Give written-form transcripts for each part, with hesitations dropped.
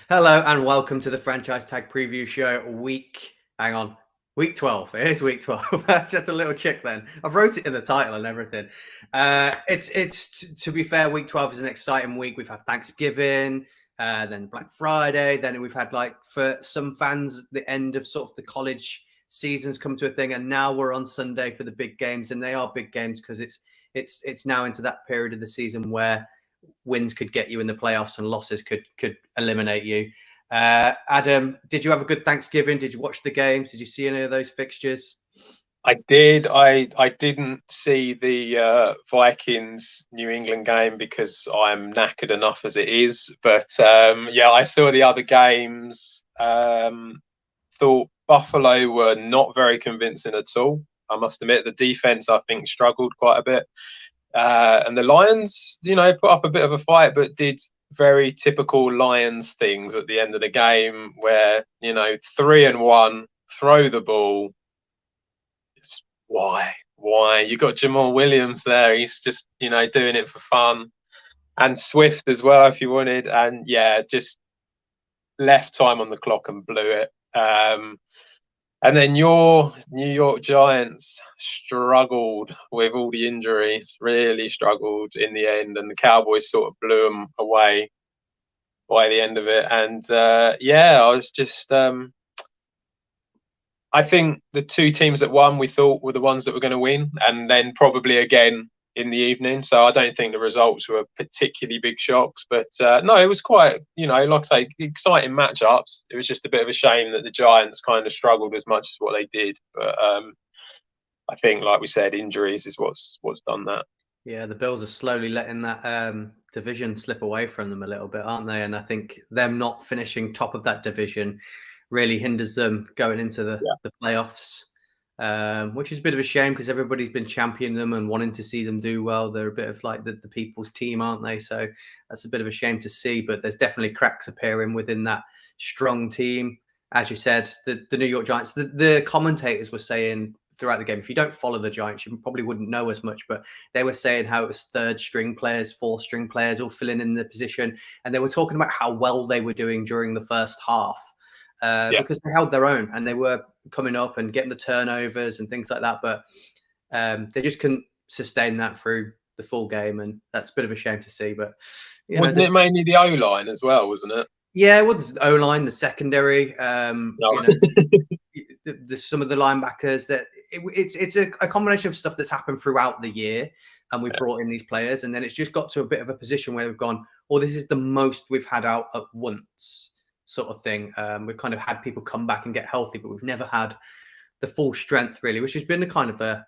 Hello and welcome to the Franchise Tag Preview Show. Week 12. It is week 12. Just a little check then. I've wrote it in the title and everything. To be fair, week 12 is an exciting week. We've had Thanksgiving, then Black Friday, then we've had, like, for some fans, the end of sort of the college seasons come to a thing, and now we're on Sunday for the big games, and they are big games because it's now into that period of the season where wins could get you in the playoffs and losses could eliminate you. Adam, did you have a good Thanksgiving? Did you watch the games? Did you see any of those fixtures? I did. I didn't see the Vikings New England game because I'm knackered enough as it is. But yeah, I saw the other games. Thought Buffalo were not very convincing at all. I must admit, the defense I think struggled quite a bit, and the Lions, put up a bit of a fight, but did very typical Lions things at the end of the game, where 3-1, throw the ball. Why? You got Jamal Williams there. He's just, doing it for fun. And Swift as well, if you wanted. And yeah, just left time on the clock and blew it. And then your New York Giants struggled with all the injuries, really struggled in the end. And the Cowboys sort of blew them away by the end of it. And yeah, I was just... I think the two teams that won, we thought were the ones that were going to win, and then probably again in the evening. So I don't think the results were particularly big shocks, but no, it was quite, like I say, exciting matchups. It was just a bit of a shame that the Giants kind of struggled as much as what they did. But I think, like we said, injuries is what's done that. Yeah, the Bills are slowly letting that division slip away from them a little bit, aren't they? And I think them not finishing top of that division really hinders them going into the playoffs, which is a bit of a shame because everybody's been championing them and wanting to see them do well. They're a bit of like the people's team, aren't they? So that's a bit of a shame to see, but there's definitely cracks appearing within that strong team. As you said, the New York Giants, the commentators were saying throughout the game, if you don't follow the Giants, you probably wouldn't know as much, but they were saying how it was third string players, fourth string players all filling in the position. And they were talking about how well they were doing during the first half. Because they held their own and they were coming up and getting the turnovers and things like that. But they just couldn't sustain that through the full game. And that's a bit of a shame to see. But wasn't it mainly the O-line as well, wasn't it? Yeah, well, the O-line, the secondary, some of the linebackers. That it's a combination of stuff that's happened throughout the year. And we've brought in these players. And then it's just got to a bit of a position where we've gone, oh, this is the most we've had out at once, sort of thing. We've kind of had people come back and get healthy, but we've never had the full strength, really, which has been the kind of the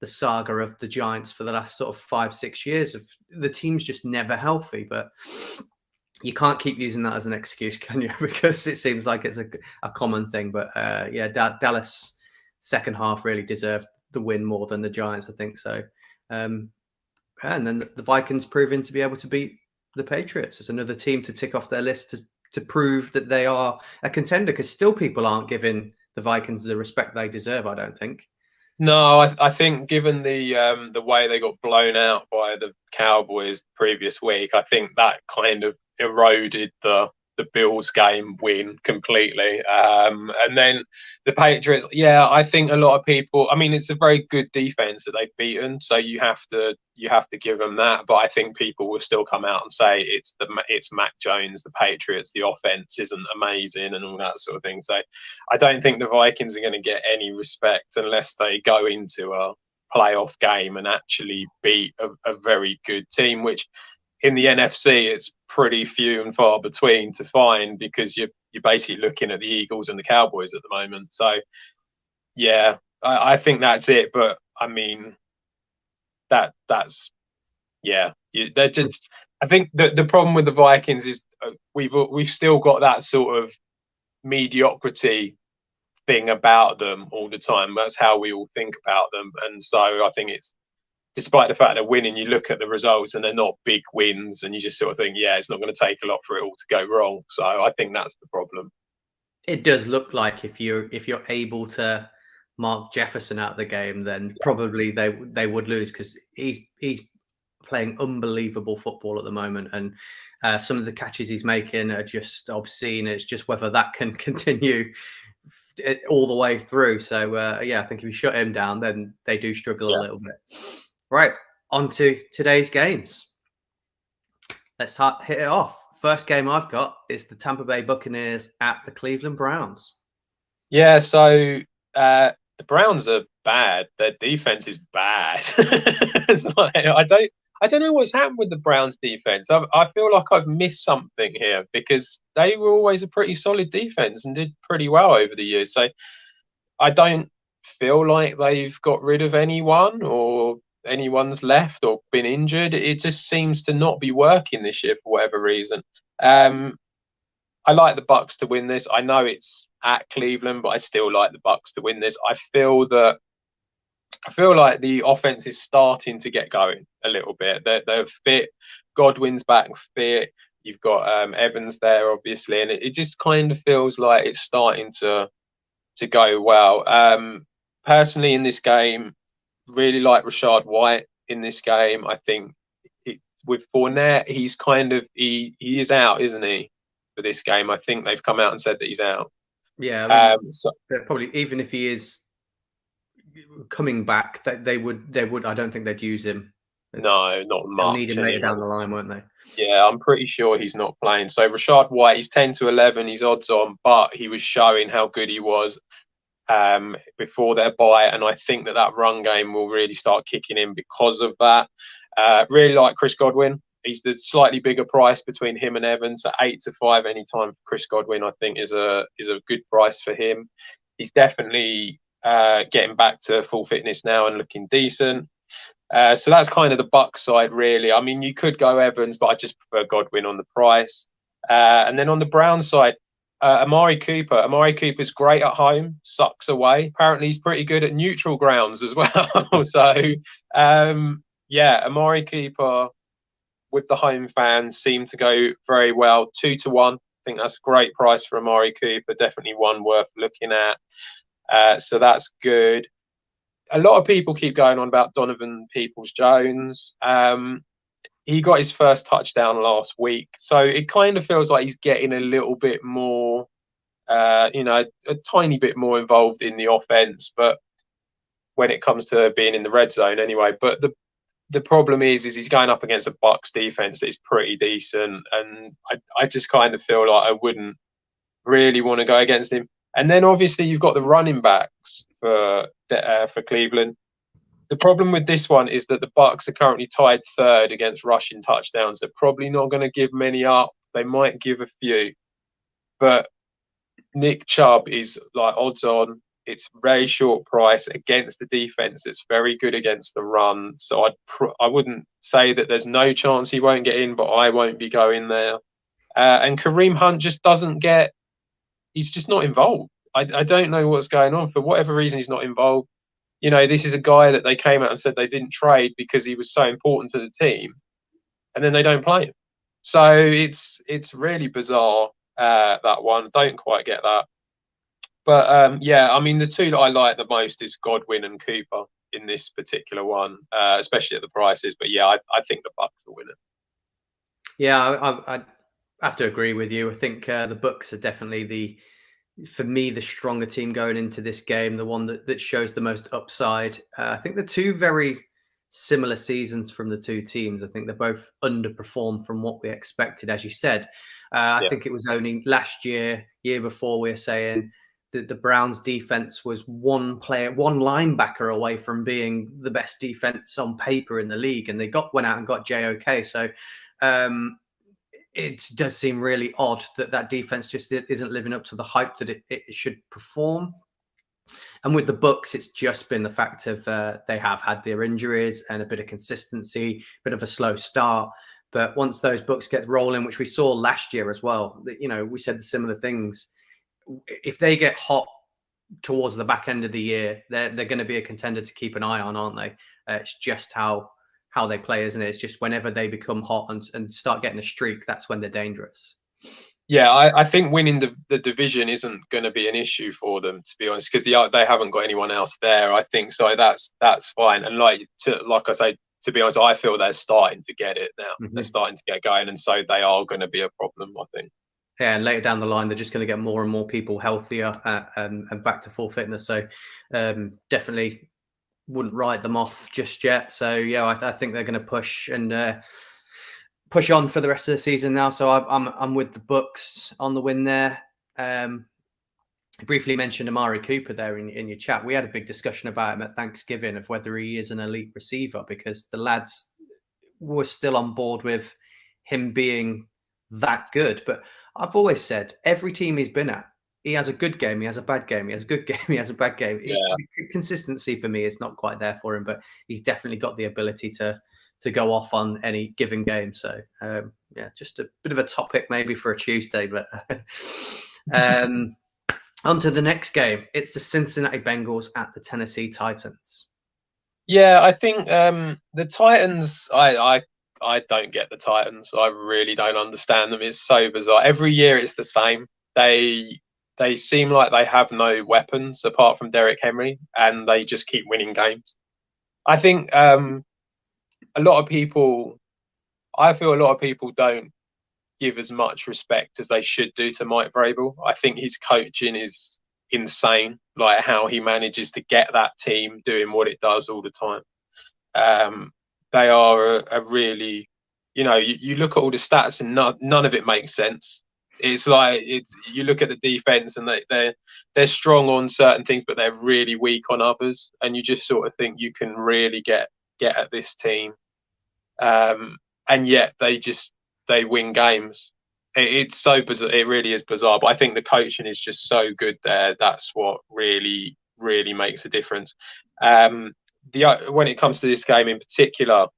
saga of the Giants for the last sort of 5-6 years. Of the team's just never healthy. But you can't keep using that as an excuse, can you? Because it seems like it's a common thing. But yeah, Dallas second half really deserved the win more than the Giants, I think so. And then the Vikings proving to be able to beat the Patriots. It's another team to tick off their list to prove that they are a contender, because still people aren't giving the Vikings the respect they deserve, I don't think. No, I think given the way they got blown out by the Cowboys the previous week, I think that kind of eroded the Bills game win completely. And then the Patriots, yeah, I think a lot of people, I mean, it's a very good defense that they've beaten, so you have to give them that. But I think people will still come out and say it's Mac Jones, the Patriots, the offense isn't amazing and all that sort of thing. So I don't think the Vikings are going to get any respect unless they go into a playoff game and actually beat a very good team, which in the NFC, it's pretty few and far between to find, because you're basically looking at the Eagles and the Cowboys at the moment. So, yeah, I think that's it. But I mean, that's yeah. They're just. I think the problem with the Vikings is we've still got that sort of mediocrity thing about them all the time. That's how we all think about them, and so I think it's, despite the fact they're winning, you look at the results and they're not big wins, and you just sort of think, yeah, it's not going to take a lot for it all to go wrong. So I think that's the problem. It does look like if you're able to mark Jefferson out of the game, then probably they would lose, because he's playing unbelievable football at the moment, and some of the catches he's making are just obscene. It's just whether that can continue all the way through. So yeah, I think if you shut him down, then they do struggle a little bit. Right, on to today's games. Let's hit it off. First game I've got is the Tampa Bay Buccaneers at the Cleveland Browns. Yeah, so the Browns are bad. Their defense is bad. I don't know what's happened with the Browns defense. I feel like I've missed something here, because they were always a pretty solid defense and did pretty well over the years. So I don't feel like they've got rid of anyone, or anyone's left or been injured. It just seems to not be working this year for whatever reason. I like the Bucs to win this. I know it's at Cleveland, but I still like the Bucs to win this. I feel like the offense is starting to get going a little bit. They're fit. Godwin's back fit. You've got Evans there, obviously, and it just kind of feels like it's starting to go well. Personally, in this game, really like Rachaad White in this game. I think with Fournette, he is out, isn't he, for this game? I think they've come out and said that he's out. Yeah, so probably, even if he is coming back, they would. I don't think they'd use him. No, not much. Need him later down the line, won't they? Yeah, I'm pretty sure he's not playing. So Rachaad White, he's 10 to 11. He's odds on, but he was showing how good he was before their bye, and I think that run game will really start kicking in because of that. Really like Chris Godwin. He's the slightly bigger price between him and Evans, so 8 to 5 anytime for Chris Godwin, I think is a good price for him. He's definitely getting back to full fitness now and looking decent. So that's kind of the Bucs side, really. I mean, you could go Evans, but I just prefer Godwin on the price. And then on the Browns side, Amari Cooper. Amari Cooper's great at home, sucks away. Apparently, he's pretty good at neutral grounds as well. So, yeah, Amari Cooper with the home fans seem to go very well. 2 to 1. I think that's a great price for Amari Cooper. Definitely one worth looking at. So that's good. A lot of people keep going on about Donovan Peoples-Jones. He got his first touchdown last week, so it kind of feels like he's getting a little bit more, a tiny bit more involved in the offense. But when it comes to being in the red zone, anyway. But the problem is he's going up against a Bucs defense that's pretty decent, and I just kind of feel like I wouldn't really want to go against him. And then obviously you've got the running backs for Cleveland. The problem with this one is that the Bucs are currently tied third against rushing touchdowns. They're probably not going to give many up. They might give a few, but Nick Chubb is like odds on. It's very short price against the defense that's very good against the run. So I wouldn't say that there's no chance he won't get in, but I won't be going there. And Kareem Hunt just doesn't get. He's just not involved. I don't know what's going on. For whatever reason, he's not involved. This is a guy that they came out and said they didn't trade because he was so important to the team, and then they don't play him. So it's really bizarre, that one. Don't quite get that. But yeah, I mean, the two that I like the most is Godwin and Cooper in this particular one, especially at the prices. But yeah, I think the Bucs will win it. Yeah, I have to agree with you. I think the Bucs are definitely for me, the stronger team going into this game, the one that shows the most upside. I think the two very similar seasons from the two teams. I think they both underperformed from what we expected, as you said. I think it was only last year before, we were saying that the Browns defense was one linebacker away from being the best defense on paper in the league, and they went out and got JOK. So it does seem really odd that defense just isn't living up to the hype that it should perform. And with the Bucs, it's just been the fact of they have had their injuries and a bit of consistency, bit of a slow start. But once those Bucs get rolling, which we saw last year as well, we said the similar things. If they get hot towards the back end of the year, they're going to be a contender to keep an eye on, aren't they? It's just how they play, isn't it? It's just whenever they become hot and start getting a streak, that's when they're dangerous. Yeah, I think winning the division isn't going to be an issue for them, to be honest, because they haven't got anyone else there. I think so. That's fine. And like I say, to be honest, I feel they're starting to get it now. Mm-hmm. They're starting to get going, and so they are going to be a problem, I think. Yeah, and later down the line, they're just going to get more and more people healthier and back to full fitness. So definitely wouldn't write them off just yet. So yeah, I think they're going to push and push on for the rest of the season now. So I'm with the Bucks on the win there. Briefly mentioned Amari Cooper there in your chat. We had a big discussion about him at Thanksgiving of whether he is an elite receiver, because the lads were still on board with him being that good. But I've always said every team he's been at, he has a good game, he has a bad game, he has a good game, he has a bad game. Yeah. Consistency for me is not quite there for him, but he's definitely got the ability to go off on any given game. So yeah, just a bit of a topic maybe for a Tuesday. But on to the next game. It's the Cincinnati Bengals at the Tennessee Titans. Yeah, I think the Titans, I don't get the Titans. I really don't understand them. It's so bizarre. Every year it's the same. They seem like they have no weapons apart from Derrick Henry, and they just keep winning games. I think I feel a lot of people don't give as much respect as they should do to Mike Vrabel. I think his coaching is insane, like how he manages to get that team doing what it does all the time. They are a really, you look at all the stats and none of it makes sense. It's like you look at the defense and they're strong on certain things, but they're really weak on others, and you just sort of think you can really get at this team, and yet they win games. It's so bizarre. It really is bizarre. But I think the coaching is just so good there. That's what really, really makes a difference. When it comes to this game in particular,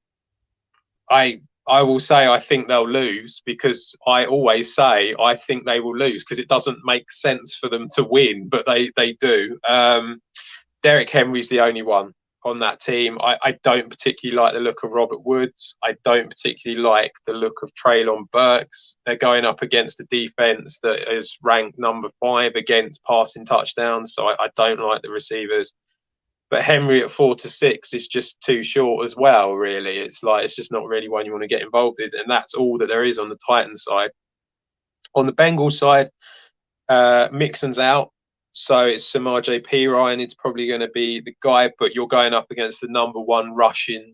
I will say I think they'll lose, because I always say I think they will lose because it doesn't make sense for them to win, but they do. Derrick Henry's the only one on that team. I don't particularly like the look of Robert Woods. I don't particularly like the look of Treylon Burks. They're going up against a defense that is ranked number 5 against passing touchdowns, so I don't like the receivers. But Henry at 4 to 6 is just too short as well, really. It's just not really one you want to get involved in, and that's all that there is on the Titans side. On the Bengals side, Mixon's out. So it's Samaje Perine. It's probably going to be the guy, but you're going up against the number 1 rushing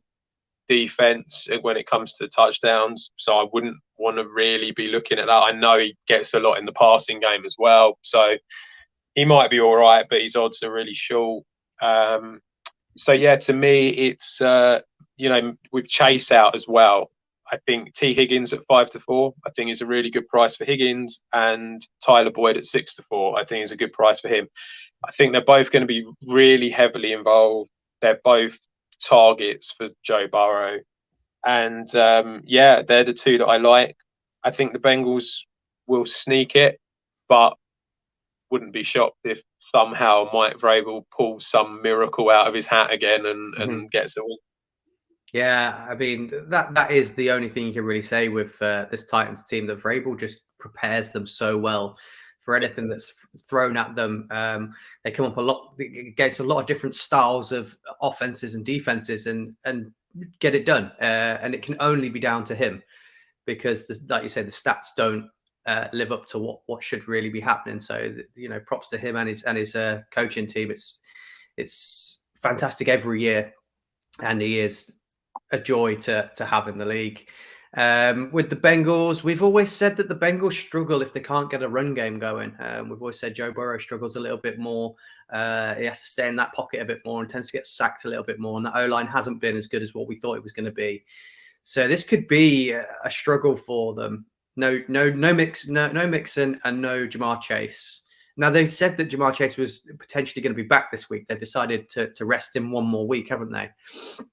defense when it comes to touchdowns. So I wouldn't want to really be looking at that. I know he gets a lot in the passing game as well, so he might be all right, but his odds are really short. So yeah, to me, it's with Chase out as well. I think T. Higgins at 5 to 4, I think is a really good price for Higgins, and Tyler Boyd at 6 to 4, I think is a good price for him. I think they're both going to be really heavily involved. They're both targets for Joe Burrow, and they're the two that I like. I think the Bengals will sneak it, but wouldn't be shocked if somehow Mike Vrabel pulls some miracle out of his hat again and gets a win. Yeah, I mean, that is the only thing you can really say with this Titans team, that Vrabel just prepares them so well for anything that's thrown at them. They come up against a lot of different styles of offenses and defenses and get it done. And it can only be down to him, because, like you say, the stats don't live up to what should really be happening. So, props to him and his coaching team. It's fantastic every year, and he is a joy to have in the league. With the Bengals, we've always said that the Bengals struggle if they can't get a run game going. We've always said Joe Burrow struggles a little bit more. He has to stay in that pocket a bit more and tends to get sacked a little bit more. And the O-line hasn't been as good as what we thought it was going to be. So this could be a struggle for them. No Mixon and no Ja'Marr Chase. Now, they said that Ja'Marr Chase was potentially going to be back this week. They've decided to rest him one more week, haven't they?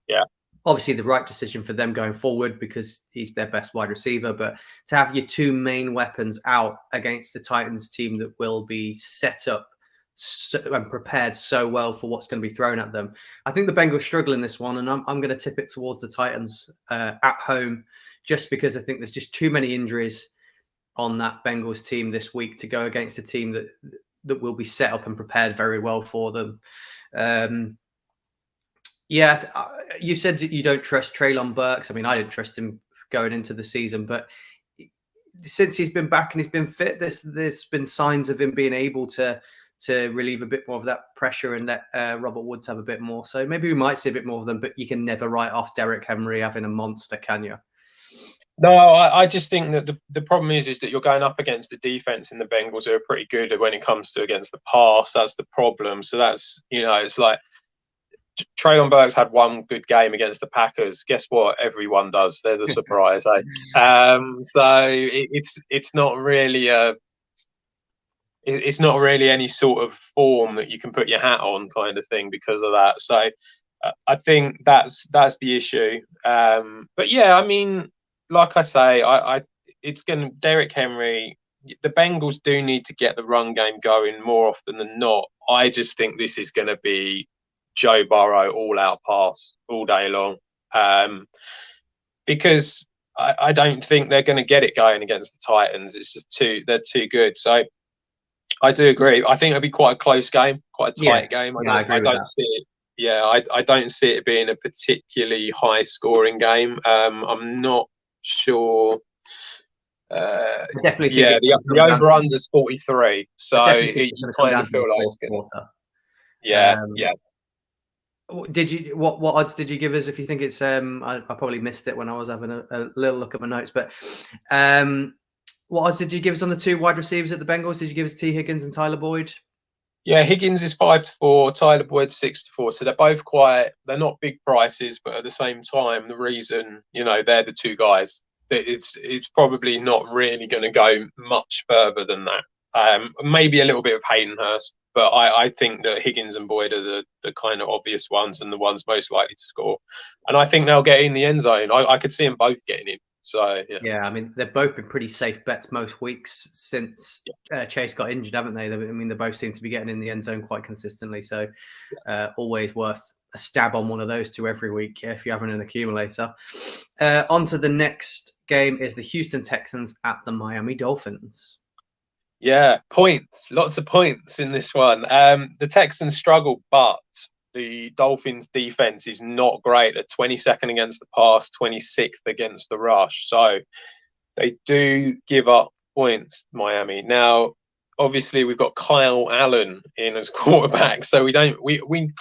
Yeah. Obviously, the right decision for them going forward, because he's their best wide receiver. But to have your two main weapons out against the Titans team that will be set up and prepared so well for what's going to be thrown at them, I think the Bengals struggle in this one, and I'm going to tip it towards the Titans at home, just because I think there's just too many injuries on that Bengals team this week to go against a team that will be set up and prepared very well for them. Yeah, you said that you don't trust Treylon Burks. I mean, I didn't trust him going into the season, but since he's been back and he's been fit, there's been signs of him being able to relieve a bit more of that pressure and let Robert Woods have a bit more. So maybe we might see a bit more of them, but you can never write off Derrick Henry having a monster, can you? No, I just think that the problem is that you're going up against the defense, and the Bengals are pretty good when it comes to against the pass. That's the problem. So that's, it's like Treylon Burks had one good game against the Packers. Guess what? Everyone does. They're the surprise, eh? So it's not really it's not really any sort of form that you can put your hat on, kind of thing, because of that. So I think that's the issue. But yeah, I mean, like I say, it's going to Derrick Henry. The Bengals do need to get the run game going more often than not. I just think this is going to be Joe Burrow all out pass all day long, because I don't think they're going to get it going against the Titans. It's just they're too good. So I do agree. I think it'll be quite a close game, quite a tight game. I don't see it. Yeah, I don't see it being a particularly high scoring game. I'm not sure. I definitely think the over under is 43, so you kind of feel like it's going to. Yeah, yeah. Did you what odds did you give us? If you think it's I probably missed it when I was having a little look at my notes, but what odds did you give us on the two wide receivers at the Bengals? Did you give us T. Higgins and Tyler Boyd? Yeah, Higgins is 5-4, Tyler Boyd 6-4. So they're both they're not big prices, but at the same time, the reason, they're the two guys, it's probably not really going to go much further than that. Maybe a little bit of Hayden-Hurst, but I think that Higgins and Boyd are the kind of obvious ones and the ones most likely to score. And I think they'll get in the end zone. I could see them both getting in. So yeah, I mean, they've both been pretty safe bets most weeks since Chase got injured, haven't they? I mean, they both seem to be getting in the end zone quite consistently. So always worth a stab on one of those two every week if you're having an accumulator. On to the next game is the Houston Texans at the Miami Dolphins. Yeah, points, lots of points in this one. The Texans struggle, but the Dolphins defense is not great. They're 22nd against the pass, 26th against the rush. So they do give up points, Miami. Now, obviously, we've got Kyle Allen in as quarterback. So we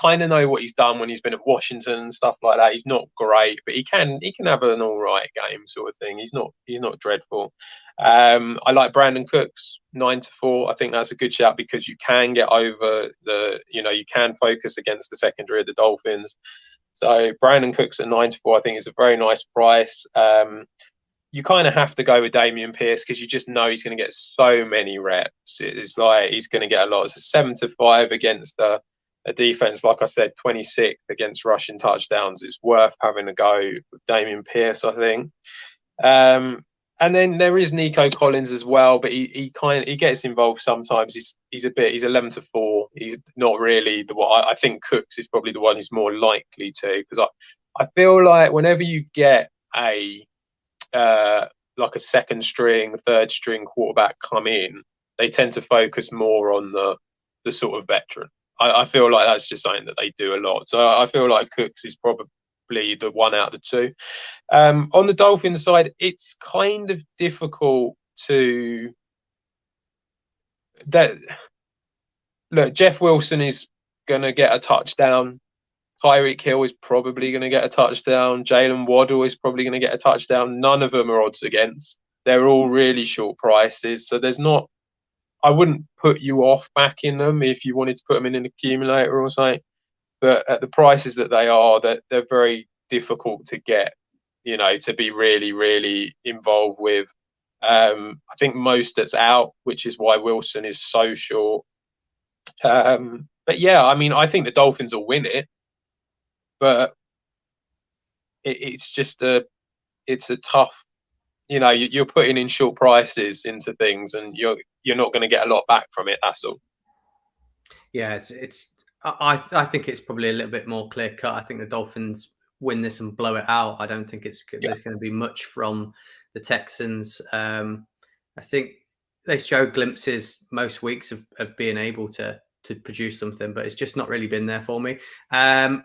kind of know what he's done when he's been at Washington and stuff like that. He's not great, but he can have an all right game sort of thing. He's not dreadful. I like Brandon Cooks 9-4. I think that's a good shout because you can get over you can focus against the secondary of the Dolphins. So Brandon Cooks at 9-4, I think is a very nice price. You kind of have to go with Dameon Pierce because you just know he's going to get so many reps. It's like he's going to get a lot. It's a 7-5 against a defense, like I said, 26th against rushing touchdowns. It's worth having a go with Dameon Pierce, I think. And then there is Nico Collins as well, but he gets involved sometimes. He's 11-4. He's not really the one. I think Cooks is probably the one who's more likely to, because I feel like whenever you get like a second string, third string quarterback come in, they tend to focus more on the sort of veteran. I feel like that's just something that they do a lot. So I feel like Cooks is probably the one out of the two. On the Dolphins side, it's kind of difficult to look. Jeff Wilson is going to get a touchdown. Tyreek Hill is probably going to get a touchdown. Jalen Waddle is probably going to get a touchdown. None of them are odds against. They're all really short prices. So there's not, I wouldn't put you off backing them if you wanted to put them in an accumulator or something. But at the prices that they are, they're very difficult to get, to be really, really involved with. I think Mostert's out, which is why Wilson is so short. But yeah, I mean, I think the Dolphins will win it. But it's just it's a tough, you're putting in short prices into things, and you're not going to get a lot back from it. That's all. Yeah, I think it's probably a little bit more clear cut. I think the Dolphins win this and blow it out. I don't think there's going to be much from the Texans. I think they show glimpses most weeks of being able to to produce something, but it's just not really been there for me. I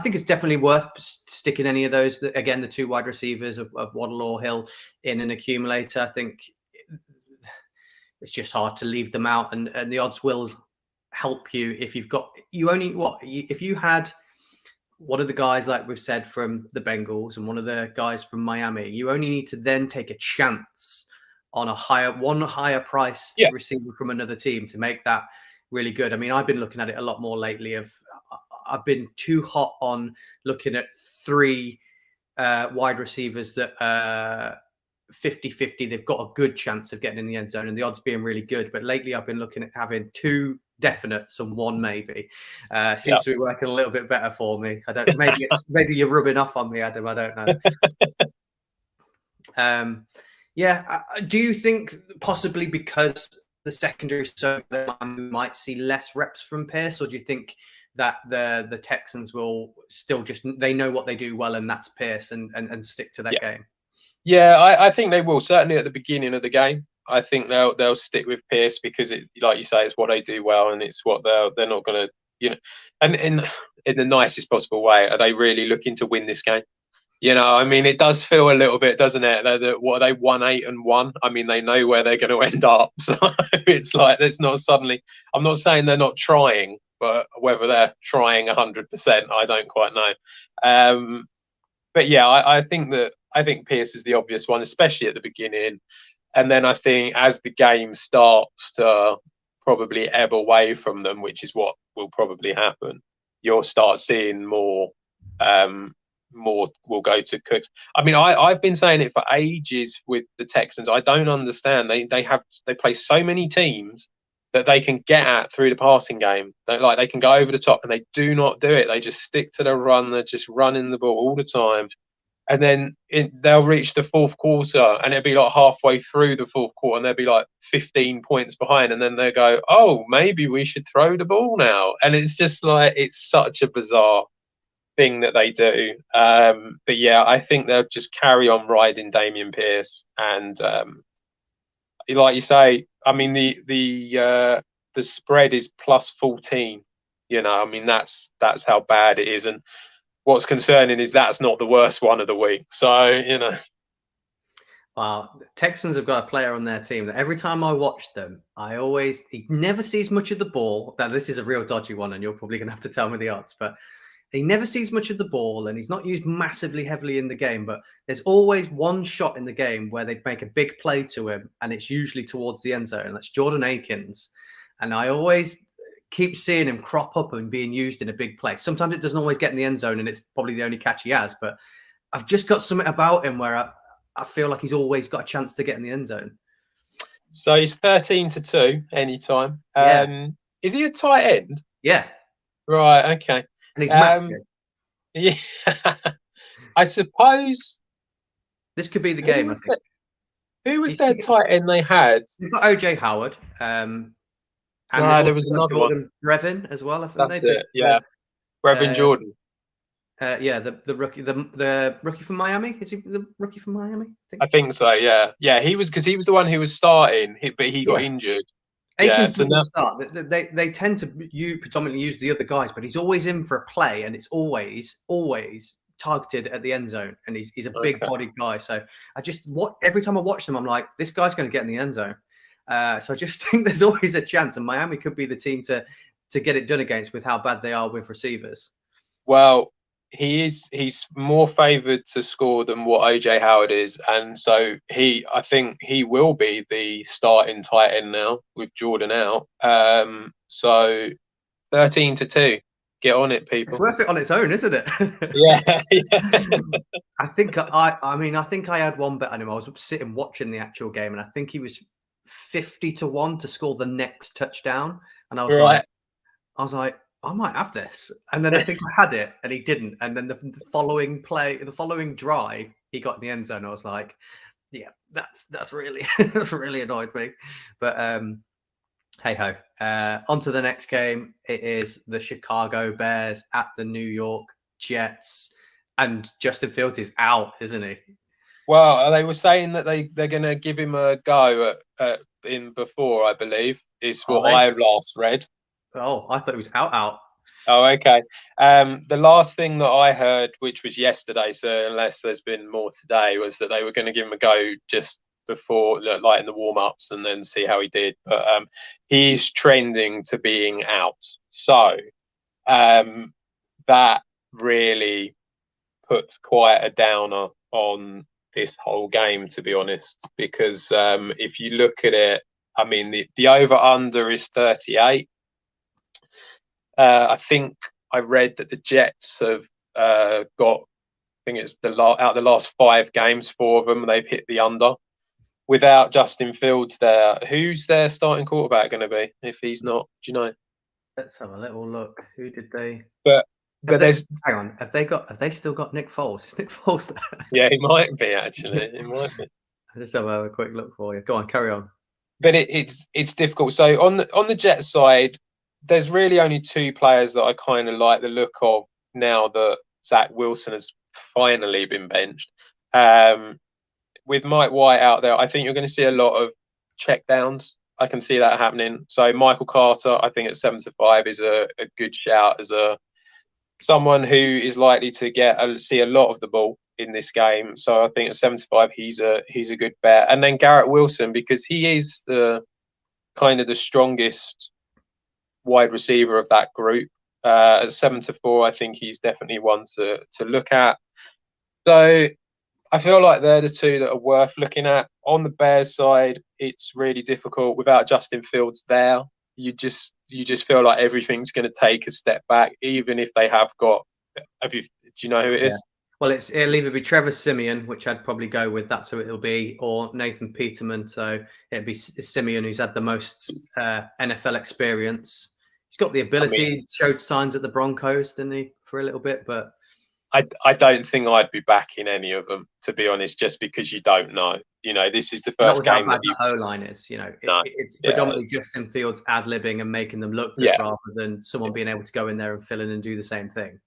think it's definitely worth sticking any of those. Again, the 2 wide receivers of Waddle or Hill in an accumulator. I think it's just hard to leave them out, and the odds will help you if you've got if you had one of the guys, like we've said, from the Bengals and one of the guys from Miami. You only need to then take a chance on a higher priced receiver from another team to make that really good. I mean, I've been looking at it a lot more lately. I've been too hot on looking at 3 wide receivers that 50-50. They've got a good chance of getting in the end zone and the odds being really good. But lately I've been looking at having 2 definites and 1 maybe. Seems to be working a little bit better for me. I don't. Maybe you're rubbing off on me, Adam. I don't know. Do you think possibly because the secondary is so good, we might see less reps from Pierce, or do you think that the Texans will still they know what they do well, and that's Pierce, and stick to that game? Yeah, I think they will, certainly at the beginning of the game. I think they'll stick with Pierce because it, like you say, it's what they do well, and it's what they're not going to, and in the nicest possible way, are they really looking to win this game? I mean, it does feel a little bit, doesn't it? What are they, 1-8-1? I mean, they know where they're going to end up. So it's like, there's not suddenly, I'm not saying they're not trying, but whether they're trying 100%, I don't quite know. But yeah, I think Pierce is the obvious one, especially at the beginning. And then I think as the game starts to probably ebb away from them, which is what will probably happen, you'll start seeing more will go to Cook. I mean, I've been saying it for ages with the Texans. I don't understand. They play so many teams that they can get at through the passing game. They can go over the top, and they do not do it. They just stick to the run. They're just running the ball all the time. And then they'll reach the 4th quarter, and it'll be like halfway through the 4th quarter, and they'll be like 15 points behind. And then they go, oh, maybe we should throw the ball now. And it's just like, it's such a bizarre thing that they do. But yeah, I think they'll just carry on riding Dameon Pierce. And like you say, I mean, the spread is +14. I mean, that's how bad it is. And what's concerning is that's not the worst one of the week. So, Wow, Texans have got a player on their team that every time I watch them, he never sees much of the ball. Now, this is a real dodgy one, and you're probably going to have to tell me the odds, but he never sees much of the ball, and he's not used massively heavily in the game, but there's always one shot in the game where they make a big play to him, and it's usually towards the end zone. That's Jordan Akins. And I always keep seeing him crop up and being used in a big play. Sometimes it doesn't always get in the end zone, and it's probably the only catch he has, but I've just got something about him where I feel like he's always got a chance to get in the end zone. So he's 13-2 anytime. Is he a tight end? Yeah. Right, okay. And he's massive. Yeah. I suppose this could be the game. Who was their tight end they had? They've got OJ Howard. And there was another Jordan Brevin as well. I think that's it. Yeah. Brevin Jordan. The rookie from Miami. Is he the rookie from Miami? I think so. Yeah. He was, because he was the one who was starting, but he got injured. Akins doesn't start. They tend to predominantly use the other guys, but he's always in for a play, and it's always targeted at the end zone. And he's a big bodied guy. So every time I watch them, I'm like, this guy's going to get in the end zone. So I just think there's always a chance, and Miami could be the team to get it done against with how bad they are with receivers. Well, he's more favoured to score than what OJ Howard is, and so I think he will be the starting tight end now with Jordan out. So 13-2, get on it, people. It's worth it on its own, isn't it? Yeah. I think I had one bet on him. I was sitting watching the actual game, and I think he was 50-1 to score the next touchdown, and I was like, I might have this. And then I think I had it, and he didn't. And then the following drive, he got in the end zone. I was like, yeah, that's really that's really annoyed me. But hey ho. On to the next game. It is the Chicago Bears at the New York Jets, and Justin Fields is out, isn't he? Well, they were saying that they're going to give him a go in before, I believe, is what I last read. Oh, I thought he was out. Oh, okay. The last thing that I heard, which was yesterday, so unless there's been more today, was that they were going to give him a go just before, like in the warm ups, and then see how he did. But he's trending to being out, so that really puts quite a downer on this whole game, to be honest. Because if you look at it, I mean, the over under is 38. I think I read that the Jets have got, I think it's out of the last 5 games, 4 of them they've hit the under. Without Justin Fields there, who's their starting quarterback going to be if he's not? Do you know? Let's have a little look. Who did they? But there's hang on. Have they still got Nick Foles? Is Nick Foles there? Yeah, he might be actually. He might be. I'll just have a quick look for you. Go on, carry on. But it's difficult. So on the Jets side, there's really only 2 players that I kind of like the look of now that Zach Wilson has finally been benched. With Mike White out there, I think you're going to see a lot of check downs. I can see that happening. So Michael Carter, I think at 7-5 is a good shout as someone who is likely to see a lot of the ball in this game. So I think at 7-5 he's a good bet. And then Garrett Wilson, because he is the kind of the strongest wide receiver of that group. At 7-4, I think he's definitely one to look at. So I feel like they're the 2 that are worth looking at. On the Bears side, it's really difficult without Justin Fields there. You just feel like everything's going to take a step back, even if they have got. Do you know who it is? Well, it'll either be Trevor Siemian, which I'd probably go with that, so it'll be, or Nathan Peterman. So it'll be Siemian, who's had the most NFL experience. He's got the ability. Showed signs at the Broncos, didn't he, for a little bit? But I don't think I'd be backing any of them, to be honest, just because you don't know. You know, this is the first game that the O-line is. You know, it's yeah. predominantly Justin Fields ad-libbing and making them look good rather than someone being able to go in there and fill in and do the same thing.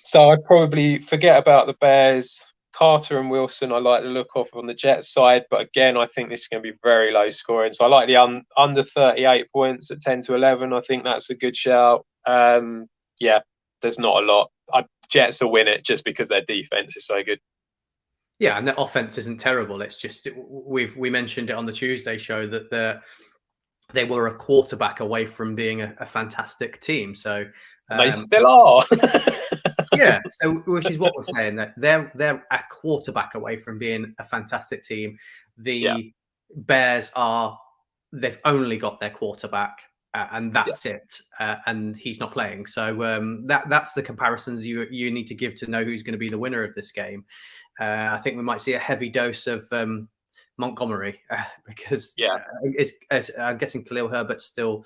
So I'd probably forget about the Bears. Carter and Wilson, I like the look of on the Jets side, but again, I think this is going to be very low scoring. So I like the under 38 points at 10-11. I think that's a good shout. Yeah, there's not a lot. Jets will win it just because their defense is so good. Yeah, and the offense isn't terrible. It's just we mentioned it on the Tuesday show that they were a quarterback away from being a fantastic team. So they still are. Yeah, so which is what we're saying, that they're a quarterback away from being a fantastic team. The Bears they've only got their quarterback. And that's it, and he's not playing. So that's the comparisons you need to give to know who's going to be the winner of this game. I think we might see a heavy dose of Montgomery because I'm guessing Khalil Herbert's still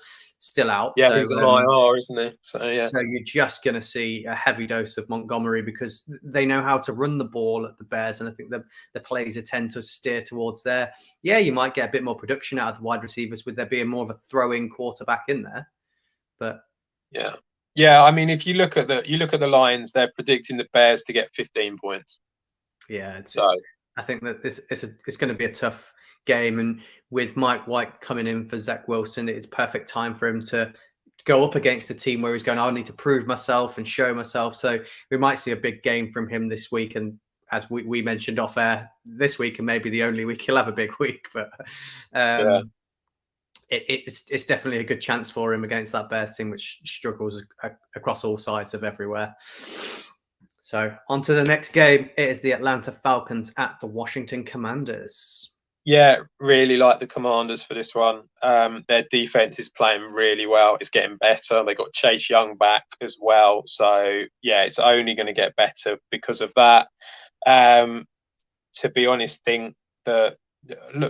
out. Yeah, so, he's an IR, isn't he? So you're just going to see a heavy dose of Montgomery because they know how to run the ball at the Bears, and I think the plays tend to steer towards there. Yeah, you might get a bit more production out of the wide receivers with there being more of a throwing quarterback in there, but yeah. I mean, if you look at the lines, they're predicting the Bears to get 15 points. Yeah, I think that it's going to be a tough game, and with Mike White coming in for Zach Wilson, it's perfect time for him to go up against a team where he's going, I need to prove myself and show myself. So we might see a big game from him this week, and as we mentioned off air, this week and maybe the only week he'll have a big week, but it's definitely a good chance for him against that Bears team, which struggles across all sides of everywhere. So on to the next game. It is the Atlanta Falcons at the Washington Commanders. Yeah, really like the Commanders for this one. Their defense is playing really well. It's getting better. They got Chase Young back as well. So yeah, it's only going to get better because of that. To be honest, think that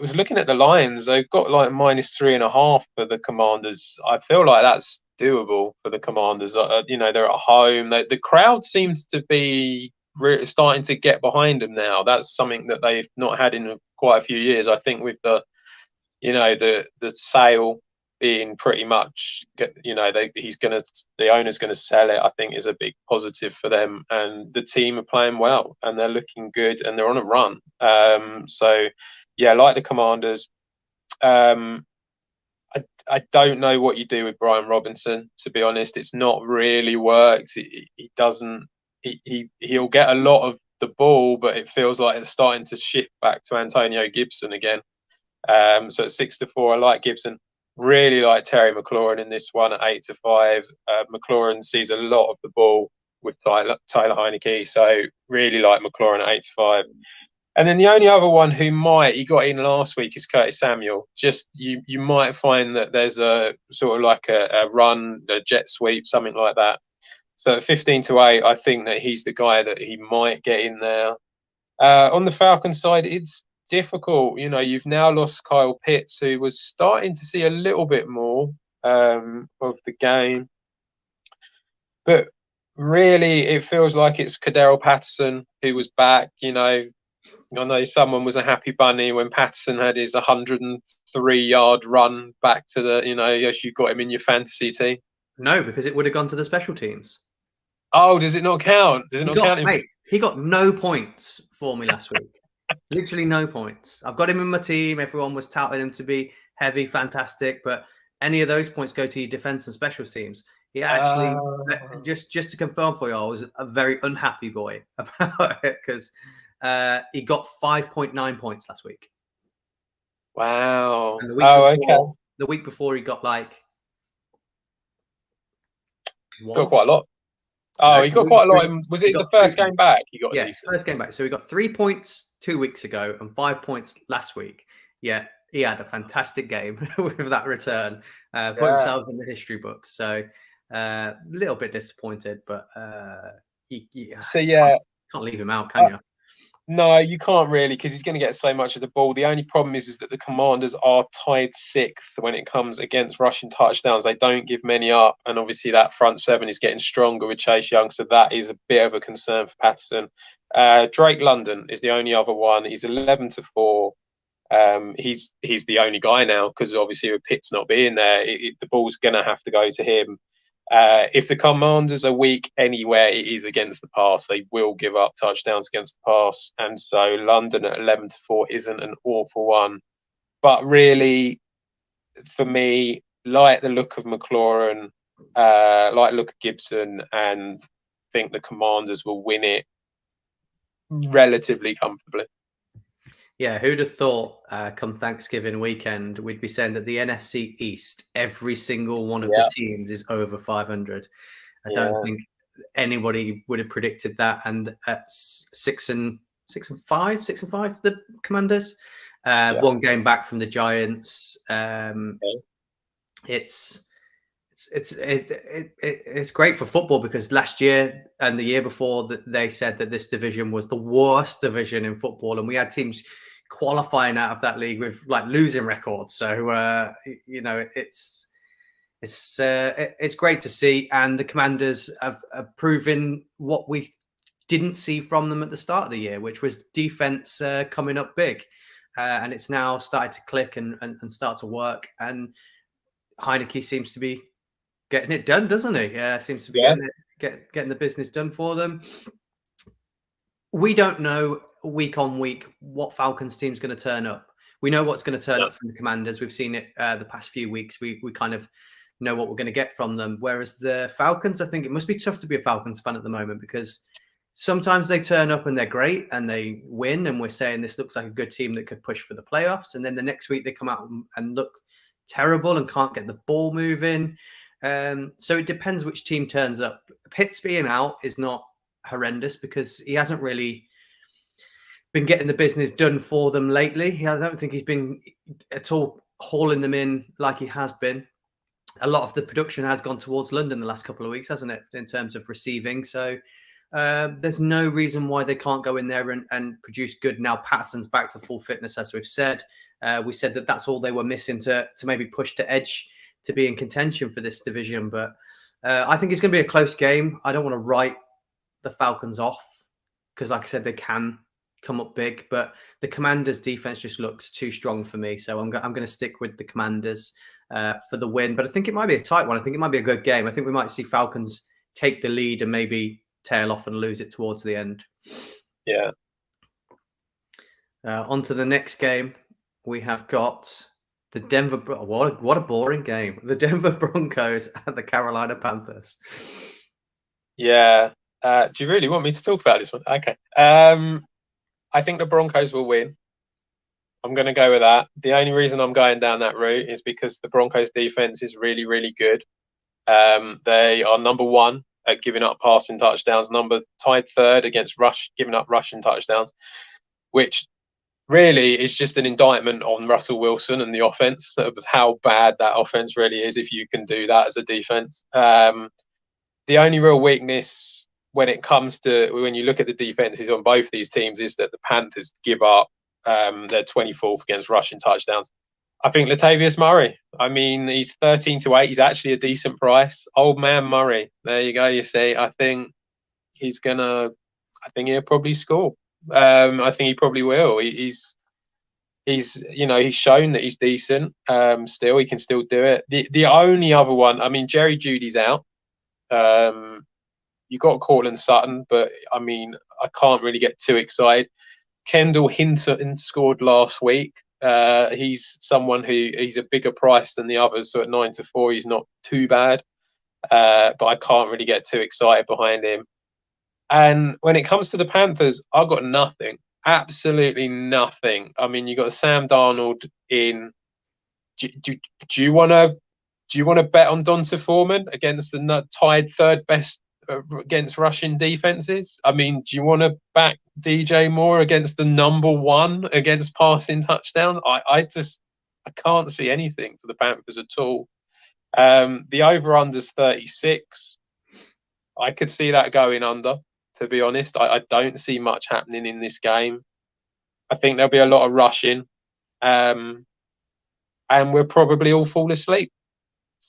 was looking at the lines. They've got like -3.5 for the Commanders. I feel like that's doable for the Commanders. They're at home. The crowd seems to be starting to get behind them now. That's something that they've not had in quite a few years. I think with the sale being pretty much, the owner's gonna sell it, I think is a big positive for them. And the team are playing well and they're looking good and they're on a run. So yeah, like the Commanders. I don't know what you do with Brian Robinson, to be honest. It's not really worked. He doesn't. He'll get a lot of the ball, but it feels like it's starting to shift back to Antonio Gibson again. So at 6-4, I like Gibson. Really like Terry McLaurin in this one at 8-5. McLaurin sees a lot of the ball with Tyler Heineke, so really like McLaurin at 8-5. And then the only other one who he got in last week is Curtis Samuel. Just you might find that there's a sort of like a run, a jet sweep, something like that. So at 15-8, I think that he's the guy that he might get in there. On the Falcons side, it's difficult. You know, you've now lost Kyle Pitts, who was starting to see a little bit more of the game. But really, it feels like it's Cordarrelle Patterson who was back. You know, I know someone was a happy bunny when Patterson had his 103-yard run back to the, as you got him in your fantasy team. No, because it would have gone to the special teams. Oh, does it not count? Does it not count? Mate, he got no points for me last week. Literally no points. I've got him in my team. Everyone was touting him to be heavy, fantastic, but any of those points go to your defense and special teams. He actually, just to confirm for you, I was a very unhappy boy about it because he got 5.9 points last week. Wow. And the week before he got like got quite a lot. Oh, he got quite a lot. Was it the first game back? He got first game back. So he got 3 points 2 weeks ago and 5 points last week. Yeah, he had a fantastic game with that return. Put themselves in the history books. So a little bit disappointed, but can't leave him out, can you? No, you can't really, because he's going to get so much of the ball. The only problem is that the Commanders are tied 6th when it comes against rushing touchdowns. They don't give many up, and obviously that front seven is getting stronger with Chase Young, so that is a bit of a concern for Patterson. Drake London is the only other one. He's 11-4. He's the only guy now because obviously with Pitts not being there, the ball's going to have to go to him. If the Commanders are weak anywhere, it is against the pass. They will give up touchdowns against the pass. And so London at 11-4 isn't an awful one. But really, for me, like the look of McLaurin, like the look of Gibson, and think the Commanders will win it relatively comfortably. Yeah, who'd have thought come Thanksgiving weekend, we'd be saying that the NFC East, every single one of the teams is over 500. I don't think anybody would have predicted that. And at 6-5, the Commanders, one game back from the Giants. It's great for football because last year and the year before they said that this division was the worst division in football, and we had teams qualifying out of that league with like losing records. So it's great to see, and the Commanders have proven what we didn't see from them at the start of the year, which was defense coming up big, and it's now started to click and start to work. And Heineke seems to be getting it done, doesn't he? Yeah, seems to be getting the business done for them. We don't know week on week what Falcons team's going to turn up. We know what's going to turn up from the Commanders. We've seen it the past few weeks. We kind of know what we're going to get from them. Whereas the Falcons, I think it must be tough to be a Falcons fan at the moment because sometimes they turn up and they're great and they win, and we're saying this looks like a good team that could push for the playoffs. And then the next week they come out and look terrible and can't get the ball moving. So it depends which team turns up. Pitts being out is not horrendous because he hasn't really been getting the business done for them lately. I don't think he's been at all hauling them in like he has been. A lot of the production has gone towards London the last couple of weeks, hasn't it, in terms of receiving? So there's no reason why they can't go in there and produce good. Now Patterson's back to full fitness, as we've said. We said that that's all they were missing to maybe push to edge to be in contention for this division. But I think it's going to be a close game. I don't want to write the Falcons off because, like I said, they can come up big. But the Commanders' defense just looks too strong for me. So I'm going to stick with the Commanders for the win. But I think it might be a tight one. I think it might be a good game. I think we might see Falcons take the lead and maybe tail off and lose it towards the end. Yeah. On to the next game. We have got The Denver what a boring game. The Denver Broncos and the Carolina Panthers. Yeah. Do you really want me to talk about this one? Okay. I think the Broncos will win. I'm going to go with that. The only reason I'm going down that route is because the Broncos defense is really, really good. They are number one at giving up passing touchdowns, tied third against giving up rushing touchdowns, which really is just an indictment on Russell Wilson and the offense, of how bad that offense really is if you can do that as a defense. The only real weakness when it comes to when you look at the defenses on both these teams is that the Panthers give up their 24th against rushing touchdowns. I think Latavius Murray. I mean, he's 13-8. He's actually a decent price. Old man Murray. There you go. You see, I think he's gonna. I think he'll probably score. I think he probably will. He's shown that he's decent. Still, he can still do it. The only other one, I mean, Jerry Jeudy's out. You got Cortland Sutton, but I mean, I can't really get too excited. Kendall Hinton scored last week. He's someone he's a bigger price than the others, so at 9-4, he's not too bad. But I can't really get too excited behind him. And when it comes to the Panthers, I've got nothing, absolutely nothing. I mean, you got Sam Darnold in. Do you want to bet on Donta Foreman against the tied third best against rushing defenses? I mean, do you want to back DJ Moore against the number one against passing touchdowns? I can't see anything for the Panthers at all. The over-under's 36. I could see that going under, to be honest. I don't see much happening in this game. I think there'll be a lot of rushing. And we'll probably all fall asleep.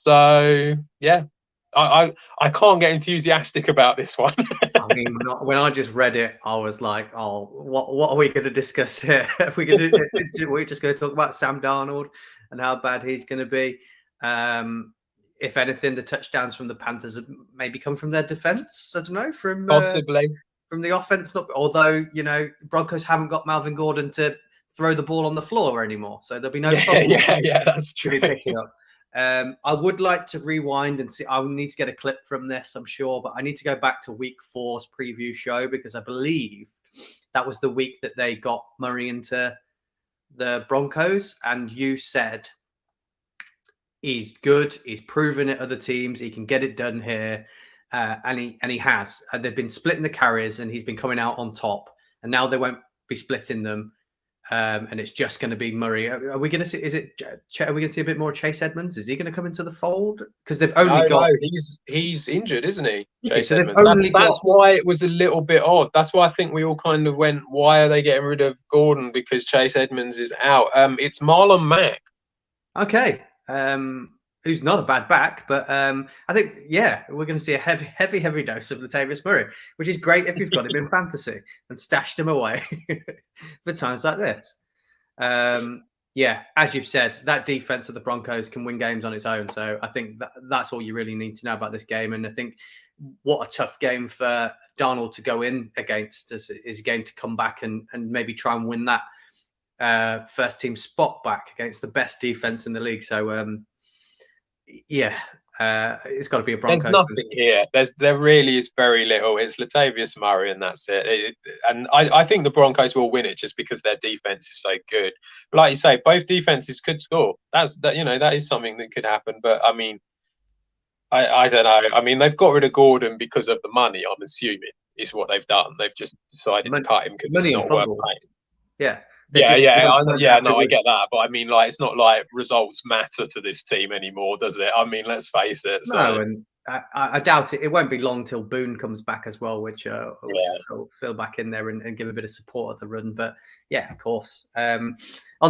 So, yeah. I can't get enthusiastic about this one. I mean, when I just read it, I was like, "Oh, what are we going to discuss here? We're just going to talk about Sam Darnold and how bad he's going to be. If anything, the touchdowns from the Panthers maybe come from their defense. I don't know, from possibly from the offense. Although Broncos haven't got Melvin Gordon to throw the ball on the floor anymore, so there'll be no problem. Yeah, that's true. Picking up. I would like to rewind and see. I will need to get a clip from this, I'm sure, but I need to go back to week 4's preview show because I believe that was the week that they got Murray into the Broncos, and you said he's good, he's proven it other teams, he can get it done here, and he has. They've been splitting the carries, and he's been coming out on top, and now they won't be splitting them. And it's just going to be Murray. Are we going to see? Are we going to see a bit more Chase Edmonds? Is he going to come into the fold? Because they've only got. No, he's injured, isn't he? So they've only that's why it was a little bit odd. That's why I think we all kind of went, "Why are they getting rid of Gordon?" Because Chase Edmonds is out. It's Marlon Mack. Okay. Who's not a bad back, but I think we're going to see a heavy dose of Latavius Murray, which is great if you've got him in fantasy and stashed him away for times like this. As you've said, that defense of the Broncos can win games on its own. So I think that's all you really need to know about this game. And I think what a tough game for Darnold to go in against is a game to come back and maybe try and win that first team spot back against the best defense in the league. So it's got to be a Broncos. There's nothing here. There really is very little. It's Latavius Murray, and that's it. And I think the Broncos will win it just because their defense is so good. But like you say, both defenses could score. That is something that could happen. But I mean, I don't know. I mean, they've got rid of Gordon because of the money. I'm assuming is what they've done. They've just decided to cut him because it's not worth paying. Yeah. I get that, but I mean, like, it's not like results matter to this team anymore, does it? I mean, let's face it. So. No, and I doubt it. It won't be long till Boone comes back as well, which will fill back in there and give a bit of support at the run. But yeah, of course. On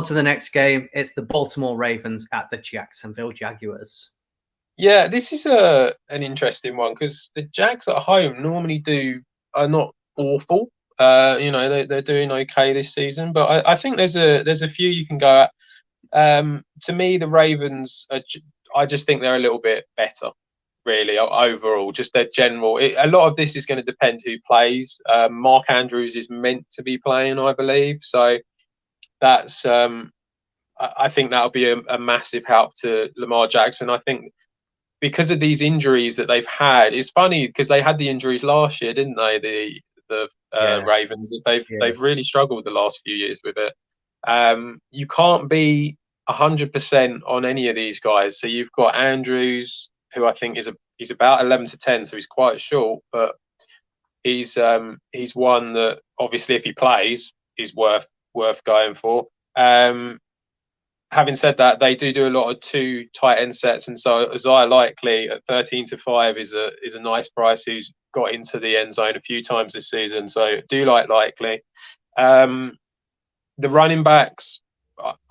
to the next game. It's the Baltimore Ravens at the Jacksonville Jaguars. Yeah, this is an interesting one because the Jags at home normally are not awful. They're doing okay this season, but I think there's a few you can go at. To me, the Ravens I just think they're a little bit better, really, overall. Just their general. A lot of this is going to depend who plays. Mark Andrews is meant to be playing, I believe. So that's. I think that'll be a massive help to Lamar Jackson. I think because of these injuries that they've had, it's funny because they had the injuries last year, didn't they? The Ravens. They've really struggled the last few years with it. You can't be 100% on any of these guys. So you've got Andrews, who I think he's about 11 to 10, so he's quite short, but he's one that obviously if he plays is worth going for. Having said that, they do a lot of 2 tight end sets, and so Isaiah Likely at 13 to 5 is a nice price, who's got into the end zone a few times this season. So do like Likely. The running backs,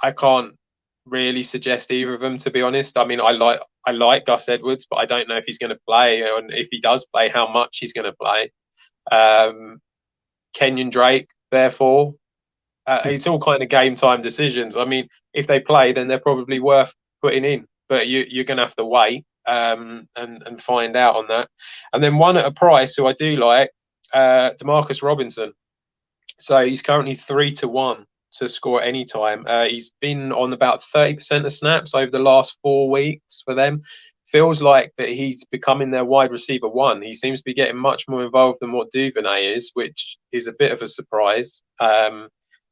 I can't really suggest either of them, to be honest. I mean, I like Gus Edwards, but I don't know if he's going to play, and if he does play, how much he's going to play. Kenyon Drake, therefore, it's all kind of game time decisions. I mean, if they play, then they're probably worth putting in, but you're going to have to wait and find out on that. And then one at a price who I do like, Demarcus Robinson. So he's currently 3 to 1 to score at any time. He's been on about 30% of snaps over the last 4 weeks for them. Feels like that he's becoming their wide receiver 1. He seems to be getting much more involved than what Duvernay is, which is a bit of a surprise.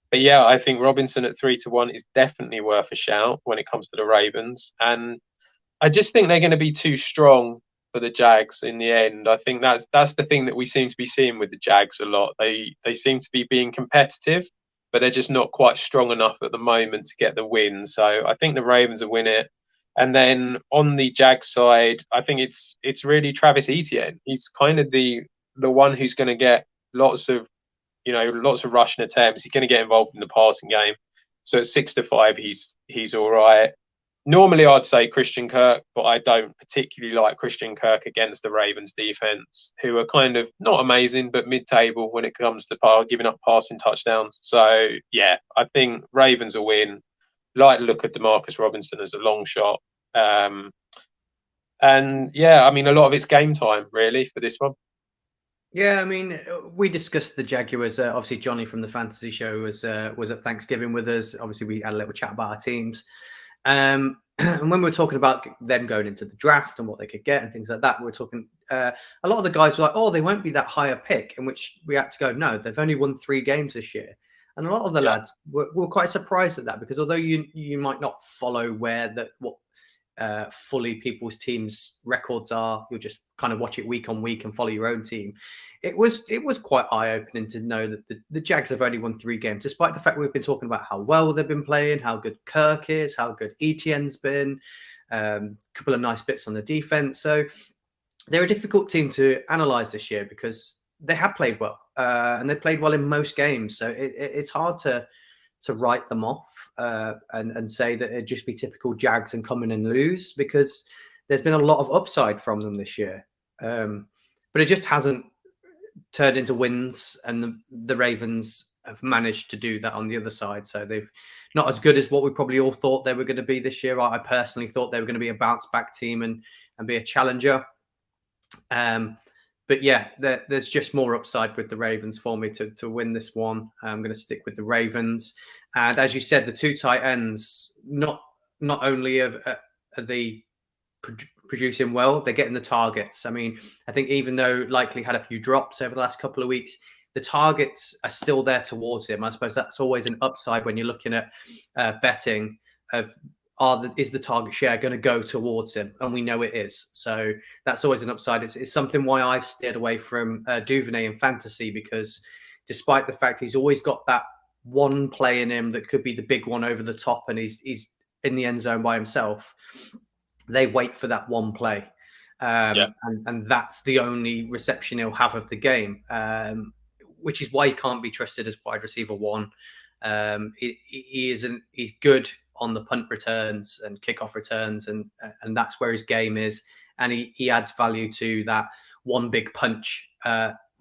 But yeah, I think Robinson at 3 to 1 is definitely worth a shout when it comes to the Ravens. And I just think they're going to be too strong for the Jags in the end. I think that's the thing that we seem to be seeing with the Jags a lot. They seem to be being competitive, but they're just not quite strong enough at the moment to get the win. So I think the Ravens will win it. And then on the Jags side, I think it's really Travis Etienne. He's kind of the one who's going to get lots of rushing attempts. He's going to get involved in the passing game. So at 6 to 5, he's all right. Normally, I'd say Christian Kirk, but I don't particularly like Christian Kirk against the Ravens defense, who are kind of not amazing, but mid-table when it comes to giving up passing touchdowns. So yeah, I think Ravens will win. Like to look at Demarcus Robinson as a long shot. And yeah, I mean, a lot of it's game time really for this one. Yeah, I mean, we discussed the Jaguars. Obviously, Johnny from the Fantasy Show was at Thanksgiving with us. Obviously, we had a little chat about our teams. And when we were talking about them going into the draft and what they could get and things like that, we were talking. A lot of the guys were like, "Oh, they won't be that high a pick," in which we had to go, "No, they've only won 3 games this year." And a lot of the lads were quite surprised at that, because although you might not follow what fully people's teams' records are, you'll just kind of watch it week on week and follow your own team. It was quite eye-opening to know that the Jags have only won 3 games, despite the fact we've been talking about how well they've been playing, how good Kirk is, how good Etienne's been, a couple of nice bits on the defense. So they're a difficult team to analyze this year because they have played well, and they played well in most games. So it's hard to write them off and say that it'd just be typical Jags and come in and lose, because there's been a lot of upside from them this year. But it just hasn't turned into wins, and the Ravens have managed to do that on the other side. So they've not as good as what we probably all thought they were going to be this year. I personally thought they were going to be a bounce back team and be a challenger. But yeah, there's just more upside with the Ravens for me to win this one. I'm going to stick with the Ravens. And as you said, the 2 tight ends, not only are they producing well, they're getting the targets. I mean, I think even though Likely had a few drops over the last couple of weeks, the targets are still there towards him. I suppose that's always an upside when you're looking at betting of, is the target share going to go towards him? And we know it is. So that's always an upside. It's something why I've steered away from Duvernay in fantasy, because despite the fact he's always got that one play in him that could be the big one over the top, and he's in the end zone by himself, they wait for that one play. And that's the only reception he'll have of the game, which is why he can't be trusted as wide receiver 1. He's good on the punt returns and kickoff returns, and that's where his game is, and he adds value to that one big punch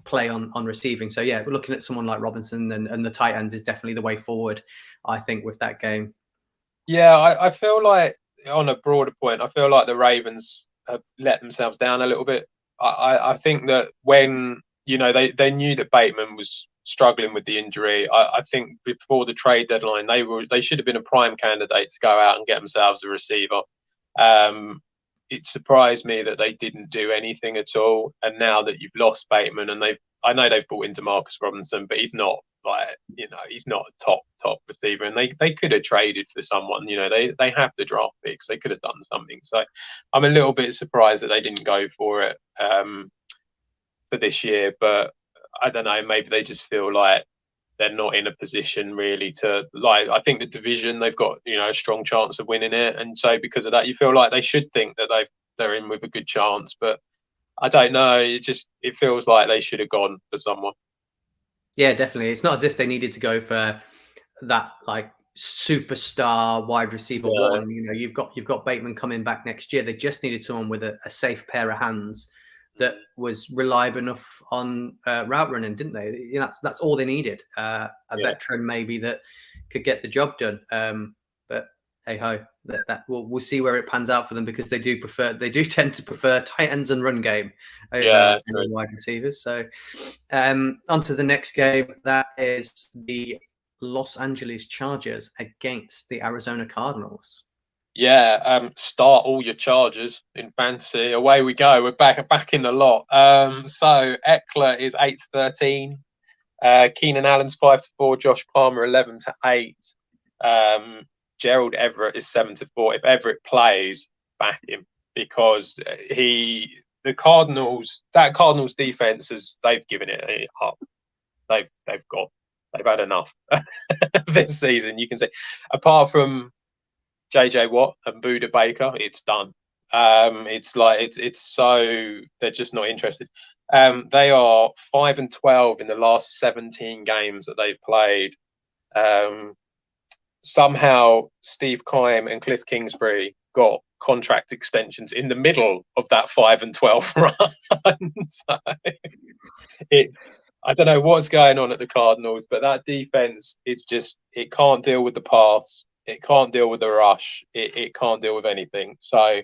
play on receiving. So yeah, we're looking at someone like Robinson, and the tight ends is definitely the way forward, I think, with that game. Yeah, I feel like, on a broader point, I feel like the Ravens have let themselves down a little bit. I think that when they knew that Bateman was struggling with the injury. I think before the trade deadline, they should have been a prime candidate to go out and get themselves a receiver. It surprised me that they didn't do anything at all. And now that you've lost Bateman, and I know they've brought in Demarcus Robinson, but he's not he's not a top receiver. And they could have traded for someone. They have the draft picks. They could have done something. So I'm a little bit surprised that they didn't go for it for this year. But I don't know. Maybe they just feel like they're not in a position really to I think the division, they've got a strong chance of winning it, and so because of that you feel like they should think that they're in with a good chance. But I don't know, it feels like they should have gone for someone. Yeah, definitely. It's not as if they needed to go for that superstar wide receiver one. You've got Bateman coming back next year. They just needed someone with a safe pair of hands that was reliable enough on route running, didn't they? That's all they needed. A veteran maybe that could get the job done. But hey ho, that we'll see where it pans out for them, because they do tend to prefer tight ends and run game over wide receivers. So on to the next game. That is the Los Angeles Chargers against the Arizona Cardinals. Yeah, start all your Chargers in fantasy. Away we go. We're back in the lot. So Eckler is 8-13. Keenan Allen's 5-4. Josh Palmer 11-8. Gerald Everett is 7-4. If Everett plays, back him, because the Cardinals defense they've given it up. They've had enough this season. You can see, apart from JJ Watt and Buda Baker, it's done. It's so they're just not interested. They are 5-12 in the last 17 games that they've played. Somehow Steve Keim and Cliff Kingsbury got contract extensions in the middle of that 5-12 run. So I don't know what's going on at the Cardinals, but that defense, it can't deal with the pass. It can't deal with the rush. It can't deal with anything. So I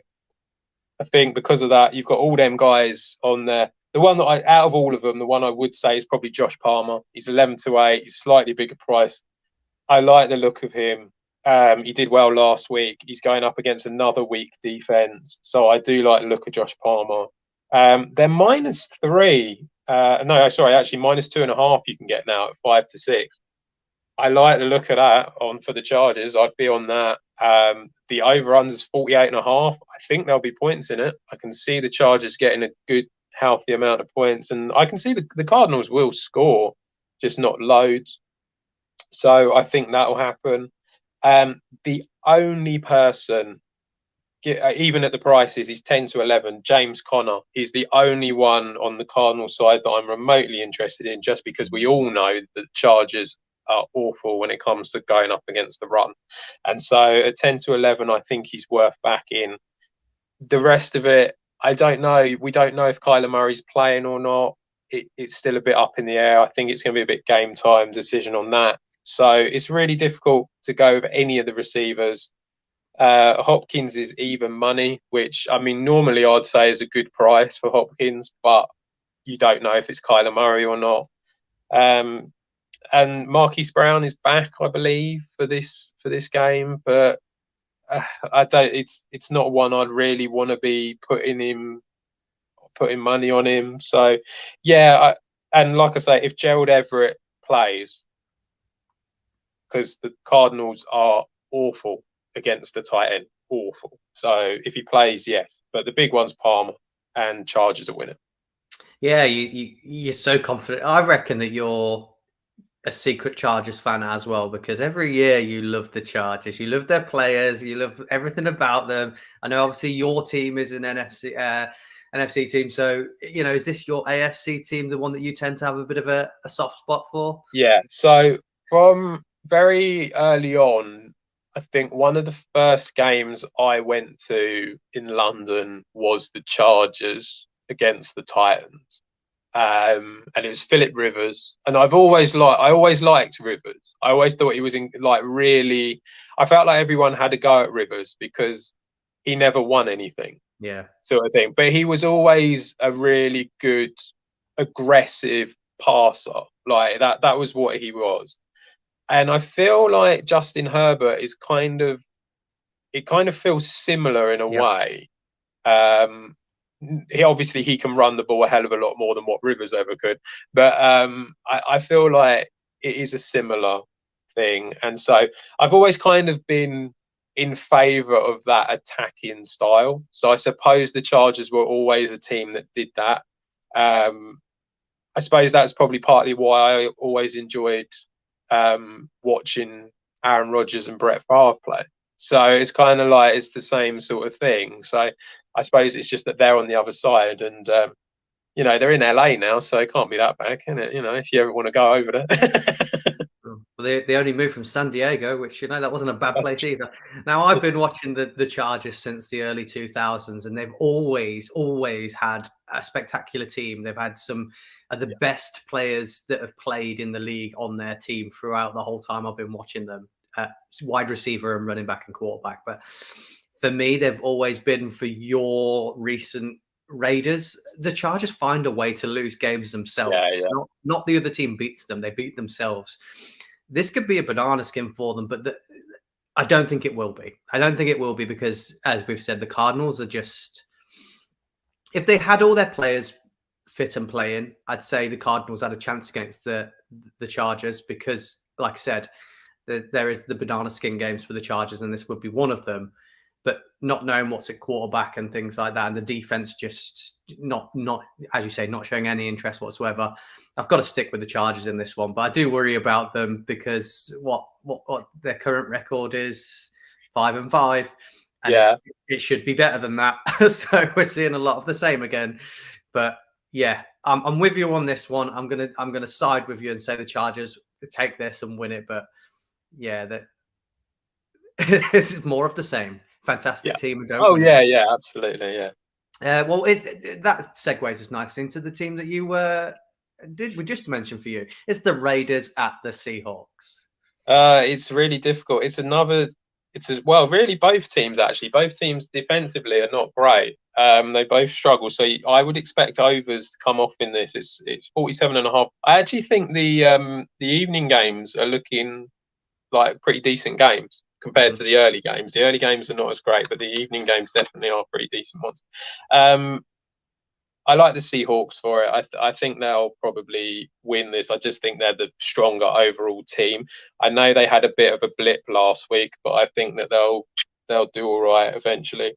think because of that, you've got all them guys on there. The one that out of all of them, the one I would say is probably Josh Palmer. He's 11-8. He's slightly bigger price. I like the look of him. He did well last week. He's going up against another weak defense. So I do like the look of Josh Palmer. They're -3. No, sorry, actually -2.5 you can get now at 5-6. I like the look of that for the Chargers. I'd be on that. The over-under is 48.5. I think there'll be points in it. I can see the Chargers getting a good, healthy amount of points, and I can see the Cardinals will score, just not loads. So I think that will happen. The only person, even at the prices, he's 10-11. James Conner. He's the only one on the Cardinals side that I'm remotely interested in, just because we all know that the Chargers are awful when it comes to going up against the run. And so at 10-11, I think he's worth backing. The rest of it, I don't know. We don't know if Kyler Murray's playing or not. It's still a bit up in the air. I think it's going to be a bit game time decision on that. So it's really difficult to go with any of the receivers. Hopkins is even money, which, I mean, normally I'd say is a good price for Hopkins, but you don't know if it's Kyler Murray or not. And Marquise Brown is back, I believe, for this game, but I don't. It's not one I'd really want to be putting money on him. So yeah, and like I say, if Gerald Everett plays, because the Cardinals are awful against the tight end, awful. So if he plays, yes, but the big one's Palmer, and Chargers are winning. Yeah, you're so confident. I reckon that you're a secret Chargers fan as well, because every year you love the Chargers, you love their players, you love everything about them. I know obviously your team is an NFC team, so is this your AFC team, the one that you tend to have a bit of a soft spot for? Yeah, so from very early on, I think one of the first games I went to in London was the Chargers against the Titans. And it was Philip Rivers, and I always liked Rivers. I always thought he was really. I felt like everyone had a go at Rivers because he never won anything. Yeah, sort of thing. But he was always a really good, aggressive passer. Like that was what he was. And I feel like Justin Herbert is kind of feels similar in a way. He can run the ball a hell of a lot more than what Rivers ever could, but I feel like it is a similar thing, and so I've always kind of been in favour of that attacking style. So I suppose the Chargers were always a team that did that. I suppose that's probably partly why I always enjoyed watching Aaron Rodgers and Brett Favre play. So it's kind of like it's the same sort of thing. So I suppose it's just that they're on the other side, and they're in LA now, so it can't be that bad, can it? If you ever want to go over there. Well, they only moved from San Diego, which that wasn't a bad place either. Now I've been watching the Chargers since the early 2000s, and they've always had a spectacular team. They've had some of the best players that have played in the league on their team throughout the whole time I've been watching them. Wide receiver and running back and quarterback. But for me, they've always been, for your recent Raiders, the Chargers find a way to lose games themselves. Yeah. Not the other team beats them. They beat themselves. This could be a banana skin for them, but I don't think it will be. I don't think it will be because, as we've said, the Cardinals are just... If they had all their players fit and playing, I'd say the Cardinals had a chance against the Chargers because, like I said, there is the banana skin games for the Chargers, and this would be one of them. But not knowing what's at quarterback and things like that, and the defense just not as you say, not showing any interest whatsoever. I've got to stick with the Chargers in this one, but I do worry about them because what their current record is, 5-5. And it should be better than that. So we're seeing a lot of the same again. But yeah, I'm with you on this one. I'm gonna side with you and say the Chargers take this and win it. But yeah, this is more of the same. Fantastic team. Yeah, absolutely, yeah. Well, that segues us nicely into the team that you we just mentioned for you. It's the Raiders at the Seahawks. It's really difficult. Really both teams actually. Both teams defensively are not great. They both struggle. So I would expect overs to come off in this. It's 47.5. I actually think the evening games are looking like pretty decent games compared to the early games. The early games are not as great, but the evening games definitely are pretty decent ones. I like the Seahawks for it. I think they'll probably win this. I just think they're the stronger overall team. I know they had a bit of a blip last week, but I think that they'll do all right eventually.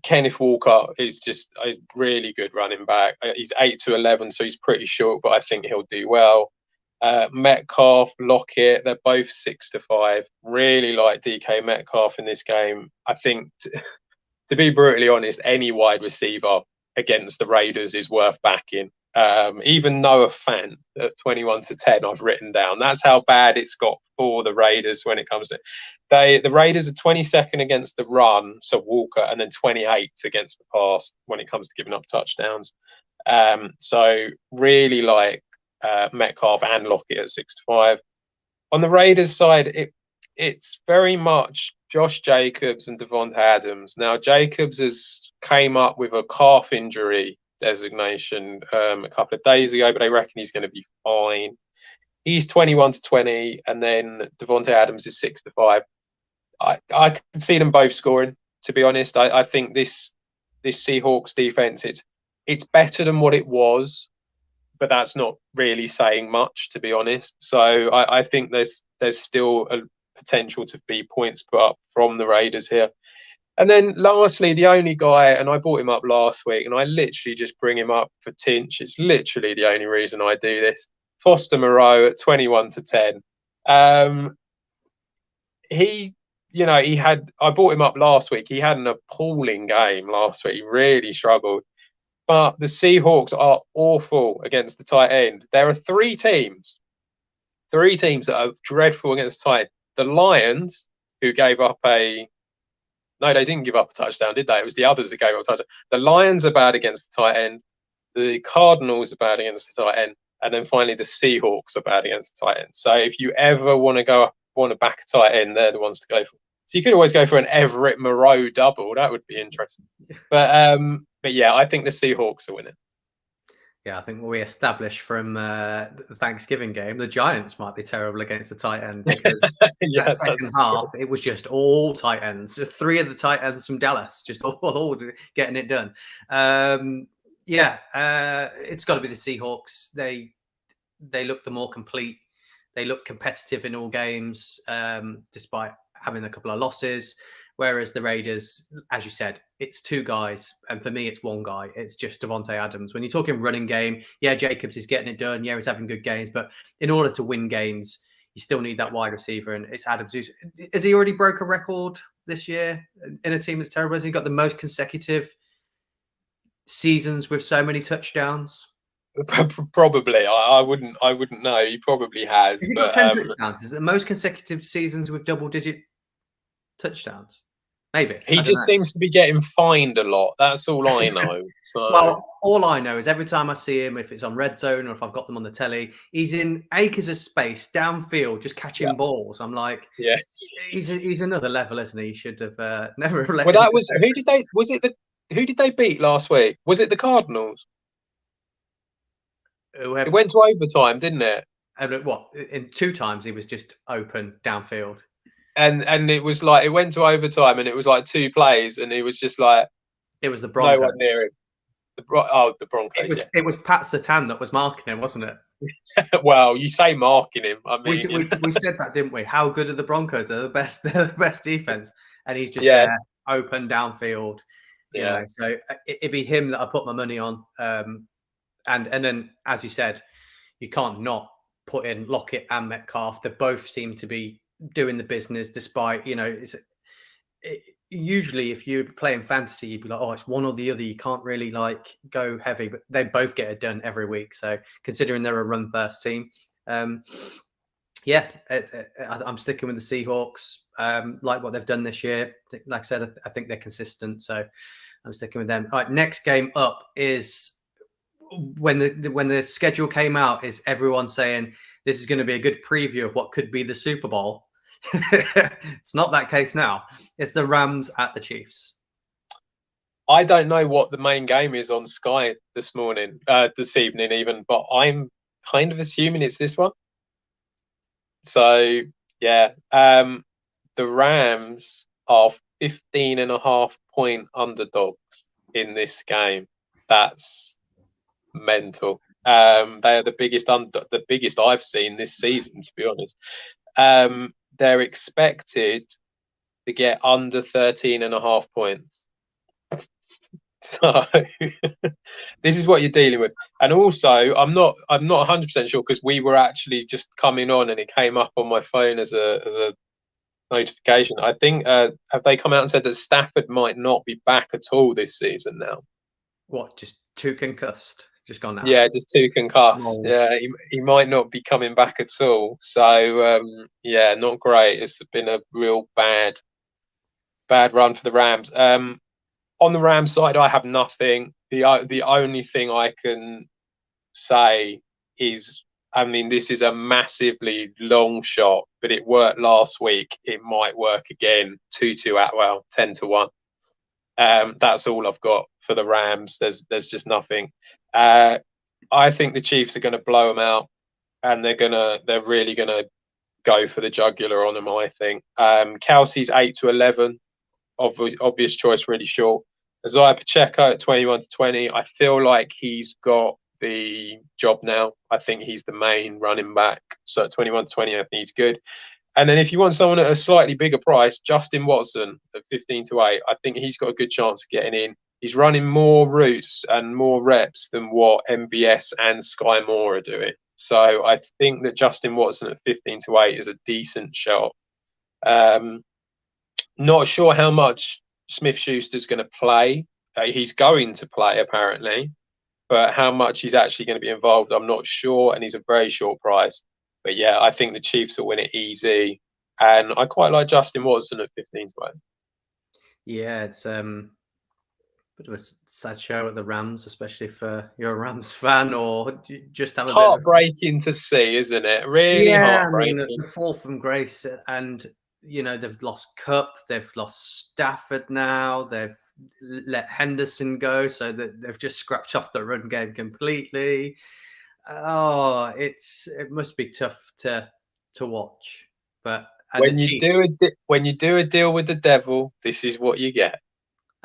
Kenneth Walker is just a really good running back. He's 8'11", so he's pretty short, but I think he'll do well. Metcalf, Lockett, they're both 6'5". Really like DK Metcalf in this game. I think, to be brutally honest, any wide receiver against the Raiders is worth backing. Even Noah Fant at 21-10, I've written down. That's how bad it's got for the Raiders when it comes to the Raiders are 22nd against the run, so Walker, and then 28th against the pass when it comes to giving up touchdowns. So really like Metcalf and Lockett at 6'5". On the Raiders side, it's very much Josh Jacobs and Devonta Adams. Now, Jacobs came up with a calf injury designation a couple of days ago, but they reckon he's going to be fine. He's 21-20, and then Devonta Adams is 6'5". I can see them both scoring, to be honest. I think this Seahawks defense, it's better than what it was, but that's not really saying much, to be honest. So I think there's still a potential to be points put up from the Raiders here. And then lastly, the only guy, and I brought him up last week, and I literally just bring him up for Tinch. It's literally the only reason I do this. Foster Moreau at 21-10. I brought him up last week. He had an appalling game last week. He really struggled. But the Seahawks are awful against the tight end. There are three teams that are dreadful against the tight end. The Lions, who gave up no, they didn't give up a touchdown, did they? It was the others that gave up a touchdown. The Lions are bad against the tight end. The Cardinals are bad against the tight end. And then finally, the Seahawks are bad against the tight end. So if you ever want to back a tight end, they're the ones to go for. So you could always go for an Everett Moreau double. That would be interesting. But yeah, I think the Seahawks are winning. Yeah, I think we established from the Thanksgiving game, the Giants might be terrible against the tight end because Yeah, that second that's half, it was just all tight ends. 3 of the tight ends from Dallas, just all getting it done. It's got to be the Seahawks. They look the more complete. They look competitive in all games, despite having a couple of losses. Whereas the Raiders, as you said, it's 2 guys, and for me, it's 1 guy. It's just Davante Adams. When you're talking running game, yeah, Jacobs is getting it done. Yeah, he's having good games, but in order to win games, you still need that wide receiver, and it's Adams. Has he already broke a record this year in a team that's terrible? Has he got the most consecutive seasons with so many touchdowns? probably. I wouldn't know. He probably has. Has he But got 10 touchdowns? Is it the most consecutive seasons with double-digit touchdowns? Maybe. he I don't just know. seems to be getting fined a lot. That's all I know. So Well, all I know is every time I see him, if it's on Red Zone or if I've got them on the telly, he's in acres of space downfield, just catching balls. I'm like, yeah. he's another level, isn't he? He should have never let Well, him that was go. who did they beat last week? Was it the Cardinals? It Whoever, went to overtime, didn't it? what? In 2 times he was just open downfield. And it was like it went to overtime, and it was like 2 plays, and he was just like It was the no Broncos. one near him. The Broncos. It was Pat Satan that was marking him, wasn't it? Well, you say marking him. I We mean, said that, didn't we? How good are the Broncos? They're the best defense, and he's just there, open downfield. You know, so it'd be him that I put my money on. And then, as you said, you can't not put in Lockett and Metcalf. They both seem to be doing the business, despite usually if you're playing fantasy, you'd be like, oh, it's one or the other. You can't really like go heavy, but they both get it done every week. So considering they're a run first team, I'm sticking with the Seahawks. Like what they've done this year. Like I said, I think they're consistent. So I'm sticking with them. All right, next game up is when the schedule came out, is everyone saying this is going to be a good preview of what could be the Super Bowl. It's not that case now. It's the Rams at the Chiefs. I don't know what the main game is on Sky this evening even, but I'm kind of assuming it's this one. So yeah, the Rams are 15.5-point underdogs in this game. That's mental. They are the biggest I've seen this season, to be honest. They're expected to get under 13.5 points. So this is what you're dealing with. And also, I'm not 100% sure, because we were actually just coming on and it came up on my phone as a notification. I think have they come out and said that Stafford might not be back at all this season now? What, just 2 concussed? Just gone out? Yeah, just 2 concussed. Oh. Yeah, he might not be coming back at all. So yeah, not great. It's been a real bad run for the Rams. On the Rams side, I have nothing. The only thing I can say is, I mean, this is a massively long shot, but it worked last week. It might work again. 2-2 Atwell, 10-1. That's all I've got for the Rams. There's just nothing. I think the Chiefs are going to blow them out, and they're really gonna go for the jugular on them. I think Kelsey's 8-11, obvious choice, really short. Isaiah Pacheco at 21-20. I feel like he's got the job now. I think he's the main running back. So at 21-20, I think he's good. And then if you want someone at a slightly bigger price, Justin Watson at 15-8, I think he's got a good chance of getting in. He's running more routes and more reps than what MVS and Sky Moore are doing. So I think that Justin Watson at 15-8 is a decent shot. Not sure how much Smith-Schuster's going to play. He's going to play, apparently. But how much he's actually going to be involved, I'm not sure. And he's a very short price. But yeah, I think the Chiefs will win it easy. And I quite like Justin Watson at 15-8. Yeah, it's bit of a sad show at the Rams, especially if you're a Rams fan or just have a heartbreaking to see, isn't it? Really heartbreaking. I mean, the fall from grace, and they've lost Cup, they've lost Stafford now, they've let Henderson go, so that they've just scratched off the run game completely. Oh, it must be tough to watch. But when you do a deal with the devil, this is what you get.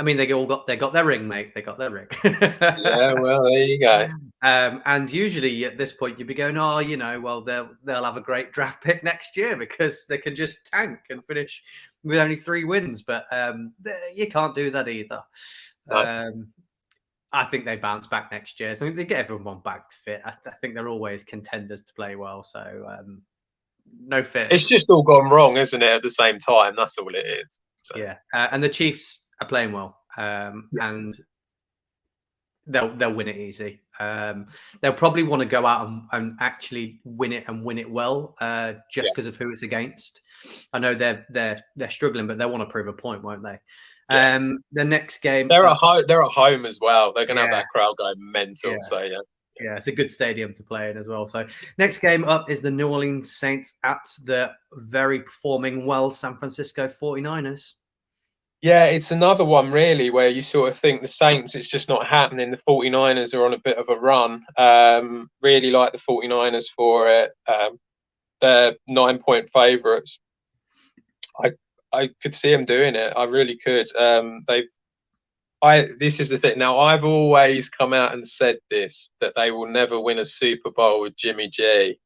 I mean, they got their ring, mate. They got their ring. Yeah, well, there you go. And usually at this point, you'd be going, oh, well, they'll have a great draft pick next year because they can just tank and finish with only 3 wins. But you can't do that either. No. I think they bounce back next year. So they get everyone back fit. I think they're always contenders to play well. So no fears. It's just all gone wrong, isn't it? At the same time, that's all it is. So. Yeah, and the Chiefs are playing well, and they'll win it easy. They'll probably want to go out and actually win it well, just because of who it's against. I know they're struggling, but they'll want to prove a point, won't they? Yeah. The next game, they're at home as well. They're going to have that crowd going mental. Yeah. So yeah, it's a good stadium to play in as well. So next game up is the New Orleans Saints at the very performing well San Francisco 49ers. Yeah, it's another one really where you sort of think the Saints, it's just not happening. The 49ers are on a bit of a run. Really like the 49ers for it. They're 9-point favourites. I could see them doing it. I really could. This is the thing. Now, I've always come out and said this, that they will never win a Super Bowl with Jimmy G.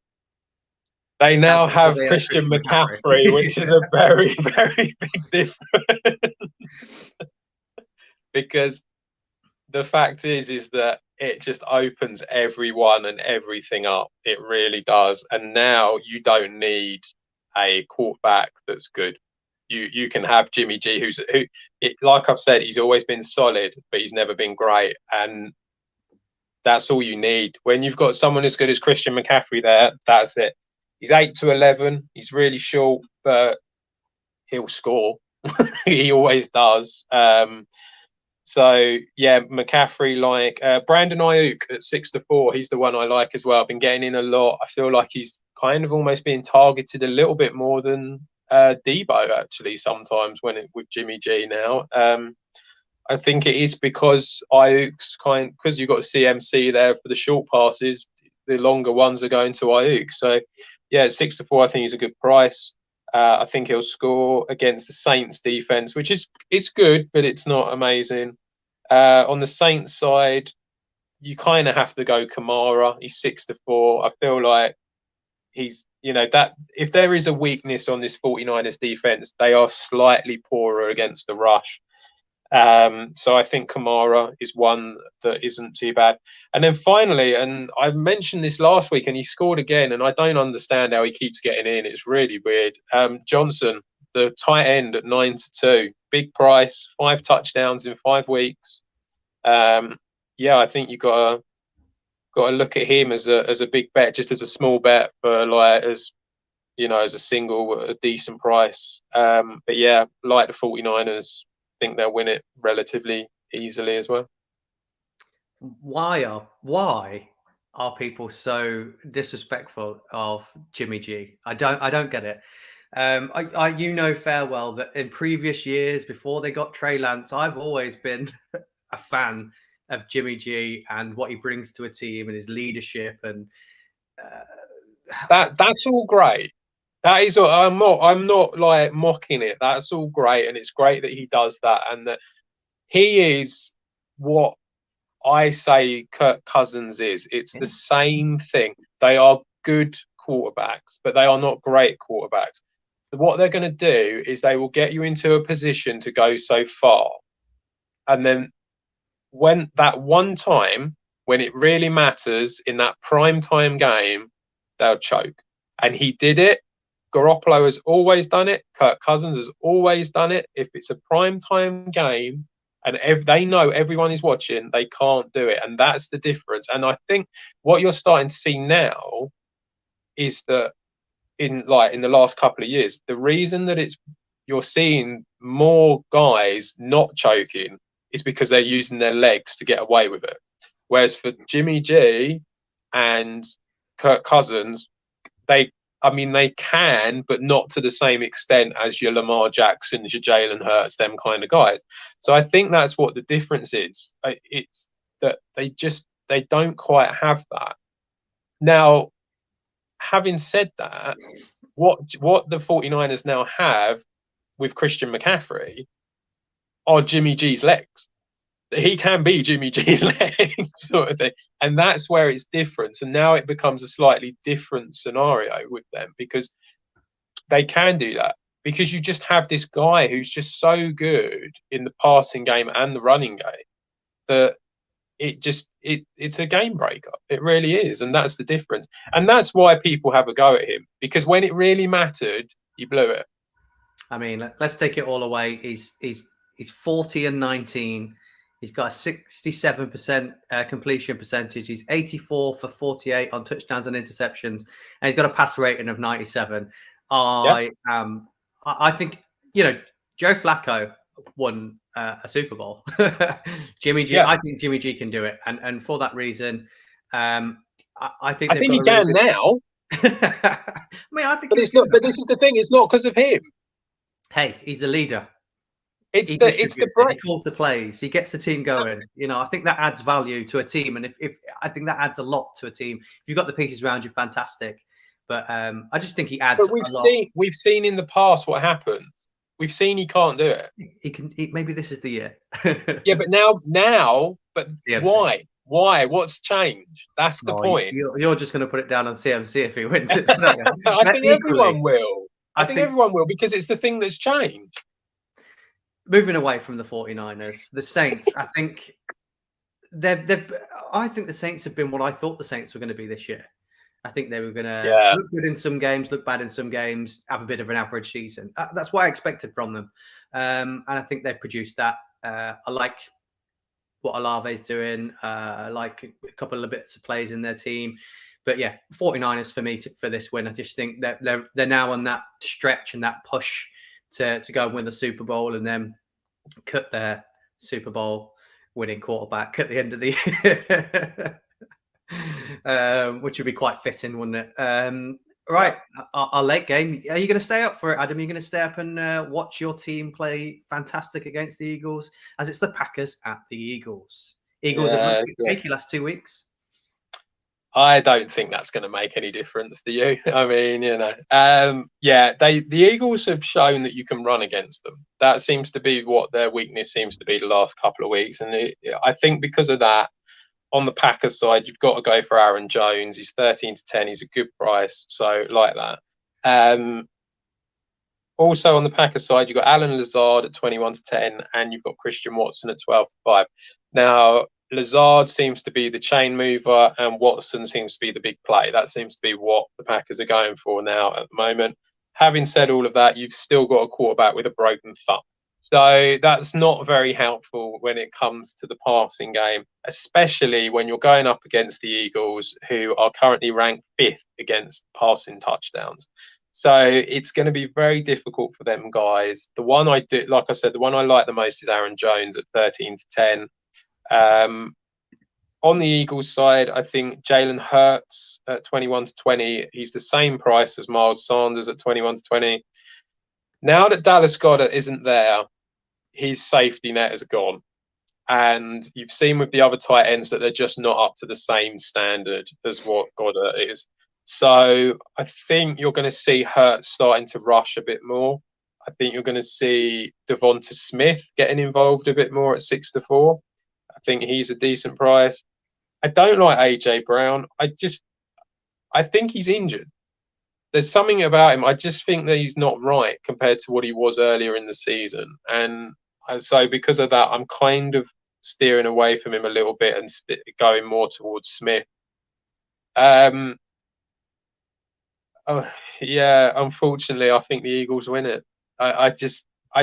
They now have Christian McCaffrey, which is a very, very big difference. Because the fact is that it just opens everyone and everything up. It really does. And now you don't need a quarterback that's good. You can have Jimmy G, who, like I've said, he's always been solid, but he's never been great. And that's all you need. When you've got someone as good as Christian McCaffrey there, that's it. He's 8'11". He's really short, but he'll score. He always does. So yeah, McCaffrey, like Brandon Ayuk at 6'4", he's the one I like as well. I've been getting in a lot. I feel like he's kind of almost being targeted a little bit more than Debo actually sometimes with Jimmy G now. I think it is because Ayuk's because you've got CMC there for the short passes. The longer ones are going to Ayuk. So yeah, 6'4", I think is a good price. I think he'll score against the Saints defense, which it's good, but it's not amazing. On the Saints side, you kind of have to go Kamara. He's 6'4". I feel like he's, that if there is a weakness on this 49ers defense, they are slightly poorer against the rush. So I think Kamara is one that isn't too bad. And then finally, and I mentioned this last week, and he scored again, and I don't understand how he keeps getting in. It's really weird. Johnson, the tight end at 9-2, big price, 5 touchdowns in 5 weeks. Yeah, I think you got to look at him as a big bet, just as a small bet for as a single, a decent price. But yeah, like the 49ers. Think they'll win it relatively easily as well. Why are people so disrespectful of Jimmy G? I don't get it. You know fair well that in previous years before they got Trey Lance, I've always been a fan of Jimmy G and what he brings to a team and his leadership, and that's all great. That is, I'm not like mocking it. That's all great, and it's great that he does that, and that he is what I say Kirk Cousins is. It's the same thing. They are good quarterbacks, but they are not great quarterbacks. What they're going to do is they will get you into a position to go so far, and then when that one time when it really matters in that prime time game, they'll choke. And he did it. Garoppolo has always done it. Kirk Cousins has always done it. If it's a prime time game and they know everyone is watching, they can't do it. And that's the difference. And I think what you're starting to see now is that in the last couple of years, the reason that you're seeing more guys not choking is because they're using their legs to get away with it. Whereas for Jimmy G and Kirk Cousins, they I mean, they can, but not to the same extent as your Lamar Jacksons, your Jalen Hurts, them kind of guys. So I think that's what the difference is. It's that they don't quite have that. Now, having said that, what the 49ers now have with Christian McCaffrey are Jimmy G's legs. He can be Jimmy G's legs, sort of thing. And that's where it's different. And now it becomes a slightly different scenario with them because they can do that. Because you just have this guy who's just so good in the passing game and the running game that it's a game breaker. It really is. And that's the difference. And that's why people have a go at him. Because when it really mattered, he blew it. I mean, let's take it all away. He's 40-19. He's got a 67% completion percentage. He's 84 for 48 on touchdowns and interceptions, and he's got a passer rating of 97. I think, you know, Joe Flacco won a Super Bowl. Jimmy G, I think Jimmy G can do it, and for that reason, I think he can now. I mean, I think, but it's not. But this is the thing; it's not because of him. Hey, he's the leader. He calls the plays. He gets the team going. You know, I think that adds value to a team, and if I think that adds a lot to a team. If you've got the pieces around you, fantastic. But I just think he adds. But we've seen in the past what happens. We've seen he can't do it. He can. Maybe this is the year. Yeah, but now. But CMC. Why? What's changed? That's the point. You're just going to put it down on CMC if he wins it. I think everyone will. I think everyone will because it's the thing that's changed. Moving away from the 49ers, the Saints, I think I think the Saints have been what I thought the Saints were going to be this year. I think they were going to look good in some games, look bad in some games, have a bit of an average season. That's what I expected from them. And I think they've produced that. I like what Olave's doing. I like a couple of bits of plays in their team. But yeah, 49ers for me for this win. I just think that they're now on that stretch and that push to go and win the Super Bowl and then cut their Super Bowl winning quarterback at the end of the year, which would be quite fitting, wouldn't it? Right, our late game. Are you going to stay up for it, Adam? Are you going to stay up and watch your team play fantastic against the Eagles, as it's the Packers at the Eagles? Eagles have taken last 2 weeks. I don't think that's going to make any difference to you. I mean, you know, the Eagles have shown that you can run against them. That seems to be what their weakness seems to be the last couple of weeks. And I think because of that, on the Packers side, you've got to go for Aaron Jones. He's 13-10. He's a good price. So like that. Also on the Packers side, you've got Alan Lazard at 21-10, and you've got Christian Watson at 12-5. Now, Lazard seems to be the chain mover and Watson seems to be the big play. That seems to be what the Packers are going for now at the moment. Having said all of that, you've still got a quarterback with a broken thumb. So that's not very helpful when it comes to the passing game, especially when you're going up against the Eagles, who are currently ranked 5th against passing touchdowns. So it's going to be very difficult for them guys. The one I do, like I said, the one I like the most is Aaron Jones at 13-10. On the Eagles side, I think Jalen Hurts at 21-20. He's the same price as Miles Sanders at 21-20. Now that Dallas Goedert isn't there, his safety net is gone. And you've seen with the other tight ends that they're just not up to the same standard as what Goedert is. So I think you're going to see Hurts starting to rush a bit more. I think you're going to see Devonta Smith getting involved a bit more at 6-4. I think he's a decent price. I don't like AJ Brown. I think he's injured. There's something about him. I just think that he's not right compared to what he was earlier in the season. And so because of that, I'm kind of steering away from him a little bit and going more towards Smith. Unfortunately, I think the Eagles win it. I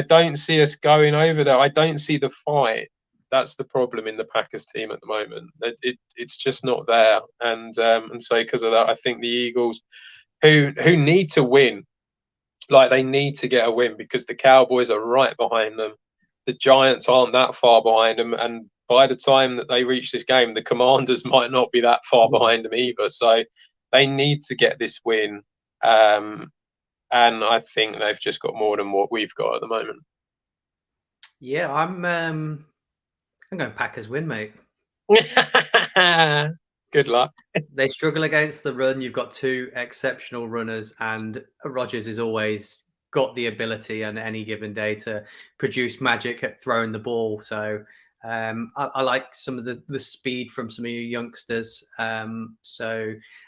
don't see us going over there. I don't see the fight. That's the problem in the Packers team at the moment. It's just not there, and so because of that, I think the Eagles, who need to win, like they need to get a win because the Cowboys are right behind them. The Giants aren't that far behind them, and by the time that they reach this game, the Commanders might not be that far behind them either. So they need to get this win And I think they've just got more than what we've got at the moment. Yeah, I'm going Packers win, mate. Good luck. They struggle against the run. You've got two exceptional runners, and Rodgers has always got the ability on any given day to produce magic at throwing the ball. So I like some of the speed from some of your youngsters. And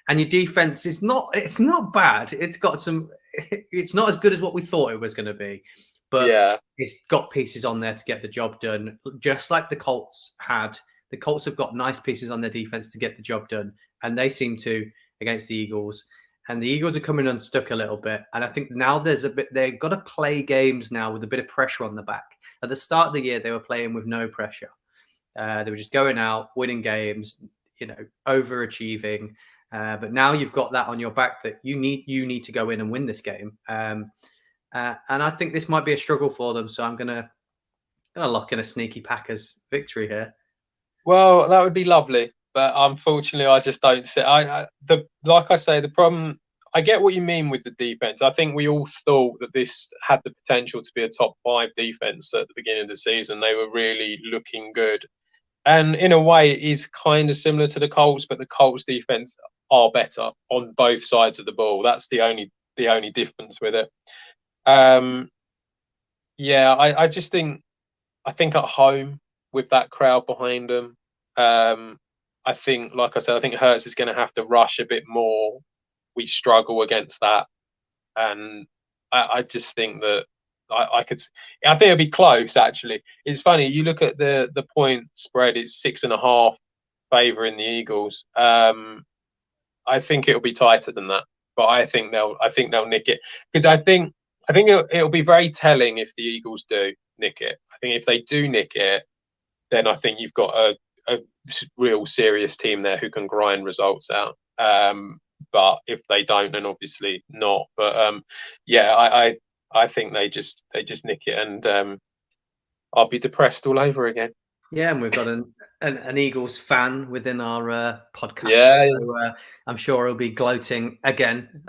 your defense is it's not bad. It's got some. It's not as good as what we thought it was going to be, but yeah, it's got pieces on there to get the job done, just like the Colts had. The Colts have got nice pieces on their defense to get the job done, and they seem to against the Eagles. And the Eagles are coming unstuck a little bit. And I think now they've got to play games now with a bit of pressure on the back. At the start of the year, they were playing with no pressure. They were just going out, winning games, overachieving. But now you've got that on your back that you need to go in and win this game. And I think this might be a struggle for them. So I'm going to lock in a sneaky Packers victory here. Well, that would be lovely, but unfortunately, I just don't see. Like I say, the problem. I get what you mean with the defense. I think we all thought that this had the potential to be a top 5 defense at the beginning of the season. They were really looking good, and in a way, it is kind of similar to the Colts, but the Colts defense are better on both sides of the ball. That's the only difference with it. Yeah, I just think at home, with that crowd behind them, I think, like I said, I think Hurts is going to have to rush a bit more. We struggle against that, and I just think that I think it'll be close. Actually, it's funny. You look at the point spread; it's 6.5 favouring the Eagles. I think it'll be tighter than that, but I think they'll nick it, because I think it'll be very telling if the Eagles do nick it. I think if they do nick it, then I think you've got a real serious team there who can grind results out. But if they don't, then obviously not. But yeah, I think they just nick it, and I'll be depressed all over again. Yeah, and we've got an Eagles fan within our podcast. Yeah, so I'm sure he'll be gloating again.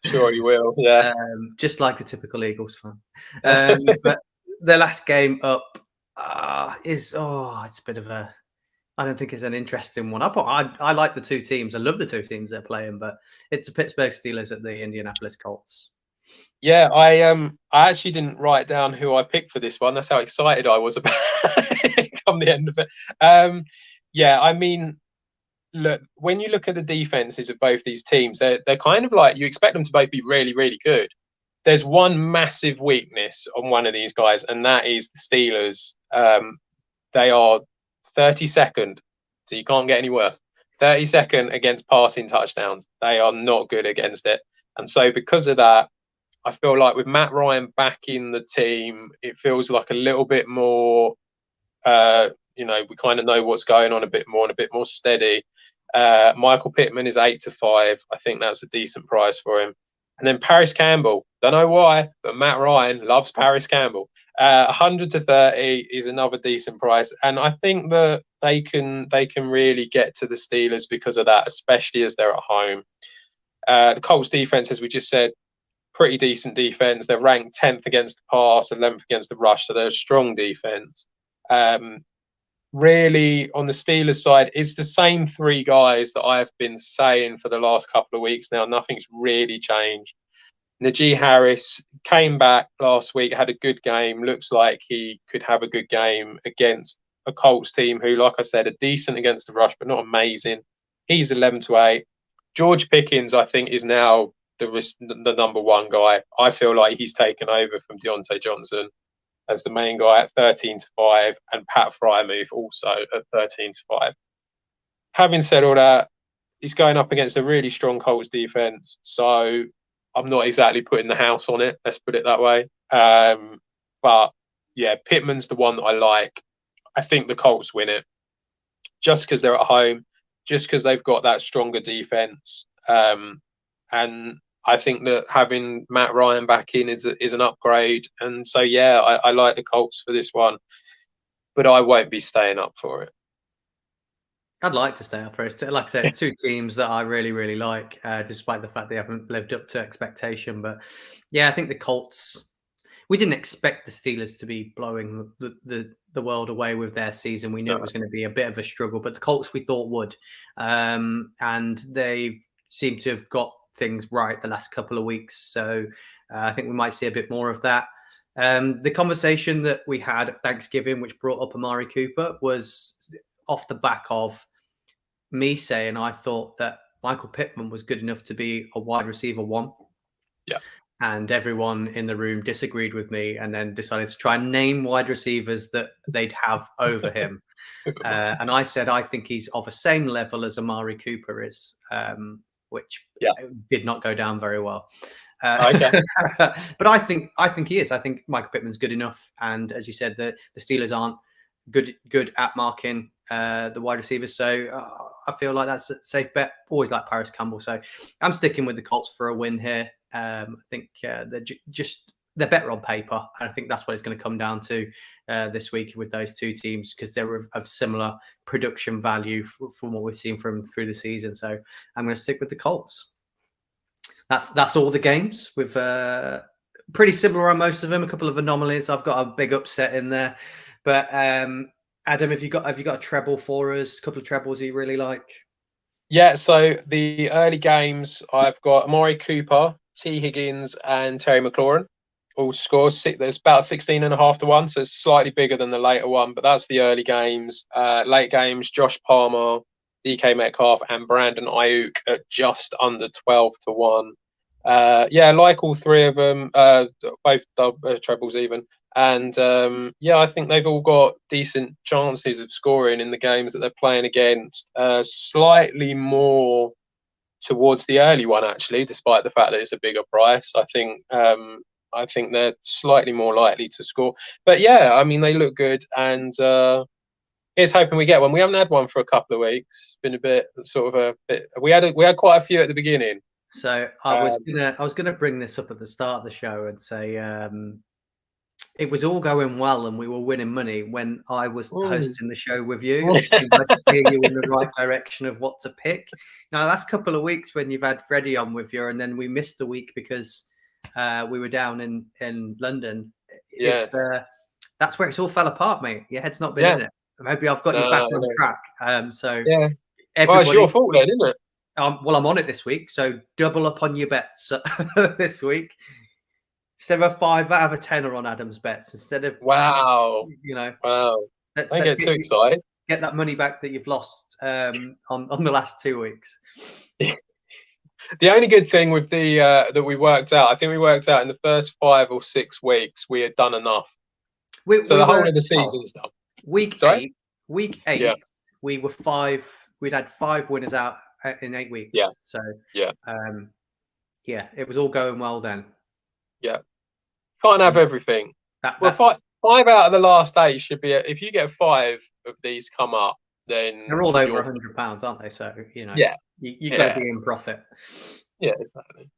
Sure he will. Yeah, just like a typical Eagles fan. But the last game up it's a bit of a. I don't think it's an interesting one. I like the two teams. I love the two teams they're playing, but it's the Pittsburgh Steelers at the Indianapolis Colts. Yeah, I actually didn't write down who I picked for this one. That's how excited I was about it come the end of it. Yeah, I mean, look, when you look at the defenses of both these teams, they're kind of like, you expect them to both be really, really good. There's one massive weakness on one of these guys, and that is the Steelers. They are 32nd, so you can't get any worse. 32nd against passing touchdowns. They are not good against it. And so because of that, I feel like with Matt Ryan back in the team, it feels like a little bit more, we kind of know what's going on a bit more and a bit more steady. Michael Pittman is 8-5. I think that's a decent price for him. And then Paris Campbell, don't know why, but Matt Ryan loves Paris Campbell. 100-30 is another decent price, and I think that they can really get to the Steelers because of that, especially as they're at home. The Colts defense, as we just said, pretty decent defense. They're ranked 10th against the pass, 11th against the rush, so they're a strong defense. Really, on the Steelers side, it's the same 3 guys that I've been saying for the last couple of weeks now. Nothing's really changed. Najee Harris came back last week, had a good game. Looks like he could have a good game against a Colts team who, like I said, are decent against the rush, but not amazing. He's 11-8. George Pickens, I think, is now the number 1 guy. I feel like he's taken over from Deontay Johnson as the main guy at 13-5, and Pat Freiermuth also at 13-5. Having said all that, he's going up against a really strong Colts defense, so I'm not exactly putting the house on it. Let's put it that way. But yeah, Pittman's the one that I like. I think the Colts win it just because they're at home, just because they've got that stronger defense. And I think that having Matt Ryan back in is an upgrade. And so, yeah, I like the Colts for this one, but I won't be staying up for it. I'd like to stay up first. Like I said, it's two teams that I really, really like, despite the fact they haven't lived up to expectation. But yeah, I think the Colts. We didn't expect the Steelers to be blowing the world away with their season. We knew it was going to be a bit of a struggle, but the Colts we thought would, and they seem to have got things right the last couple of weeks. So I think we might see a bit more of that. The conversation that we had at Thanksgiving, which brought up Amari Cooper, was off the back of me saying I thought that Michael Pittman was good enough to be a wide receiver 1. Yeah. And everyone in the room disagreed with me and then decided to try and name wide receivers that they'd have over him. And I said, I think he's of the same level as Amari Cooper is, which did not go down very well. Okay. But I think he is. I think Michael Pittman's good enough. And as you said, the Steelers aren't good at marking the wide receivers. So I feel like that's a safe bet. Always like Paris Campbell. So I'm sticking with the Colts for a win here. I think they're better on paper. And I think that's what it's going to come down to this week with those two teams, because they're of similar production value from what we've seen through the season. So I'm going to stick with the Colts. That's all the games. With pretty similar on most of them. A couple of anomalies. I've got a big upset in there. But Adam, have you got a treble for us? A couple of trebles you really like? Yeah, so the early games, I've got Amari Cooper, T. Higgins, and Terry McLaurin. All scores. There's about 16.5 to 1, so it's slightly bigger than the later one, but that's the early games. Late games, Josh Palmer, DK Metcalf, and Brandon Ayuk at just under 12 to 1. Yeah, like all three of them, both trebles even. And I think they've all got decent chances of scoring in the games that they're playing against. Slightly more towards the early one, actually, despite the fact that it's a bigger price. I think they're slightly more likely to score. But yeah, I mean, they look good, and here's hoping we get one. We haven't had one for a couple of weeks. It's been a bit We had quite a few at the beginning. So I was gonna bring this up at the start of the show and say it was all going well and we were winning money when I was hosting the show with you. It seemed like to steer you in the right direction of what to pick. Now, the last couple of weeks when you've had Freddie on with you, and then we missed a week because we were down in London. Yeah. That's where it's all fell apart, mate. Your head's not been in it. Maybe I've got you back on track. Yeah. Well, it's your fault then, isn't it? Well, I'm on it this week, so double up on your bets this week. Instead of a 5 out of a 10 on Adam's bets, instead of wow, let's get too excited. Get that money back that you've lost on the last 2 weeks. The only good thing with the that we worked out, I think we worked out in the first 5 or 6 weeks we had done enough. So the whole of the season's done. Week 8, we were 5. We'd had 5 winners out in 8 weeks. Yeah. So it was all going well then. Yeah, can't have everything. Well, 5 out of the last 8 should be. If you get 5 of these come up, then they're all over £100, aren't they? So you've got to be in profit. Yeah, exactly.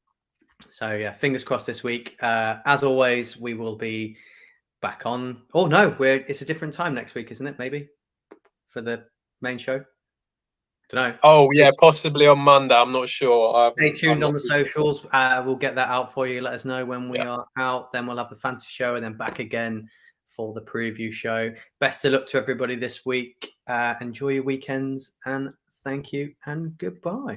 So yeah, fingers crossed this week. As always, we will be back on. Oh no, it's a different time next week, isn't it? Maybe for the main show. Don't know. Oh yeah, possibly on Monday. I'm not sure. Stay tuned on the socials. We'll get that out for you. Let us know when we are out. Then we'll have the fantasy show, and then back again for the preview show. Best of luck to everybody this week. Enjoy your weekends, and thank you, and goodbye.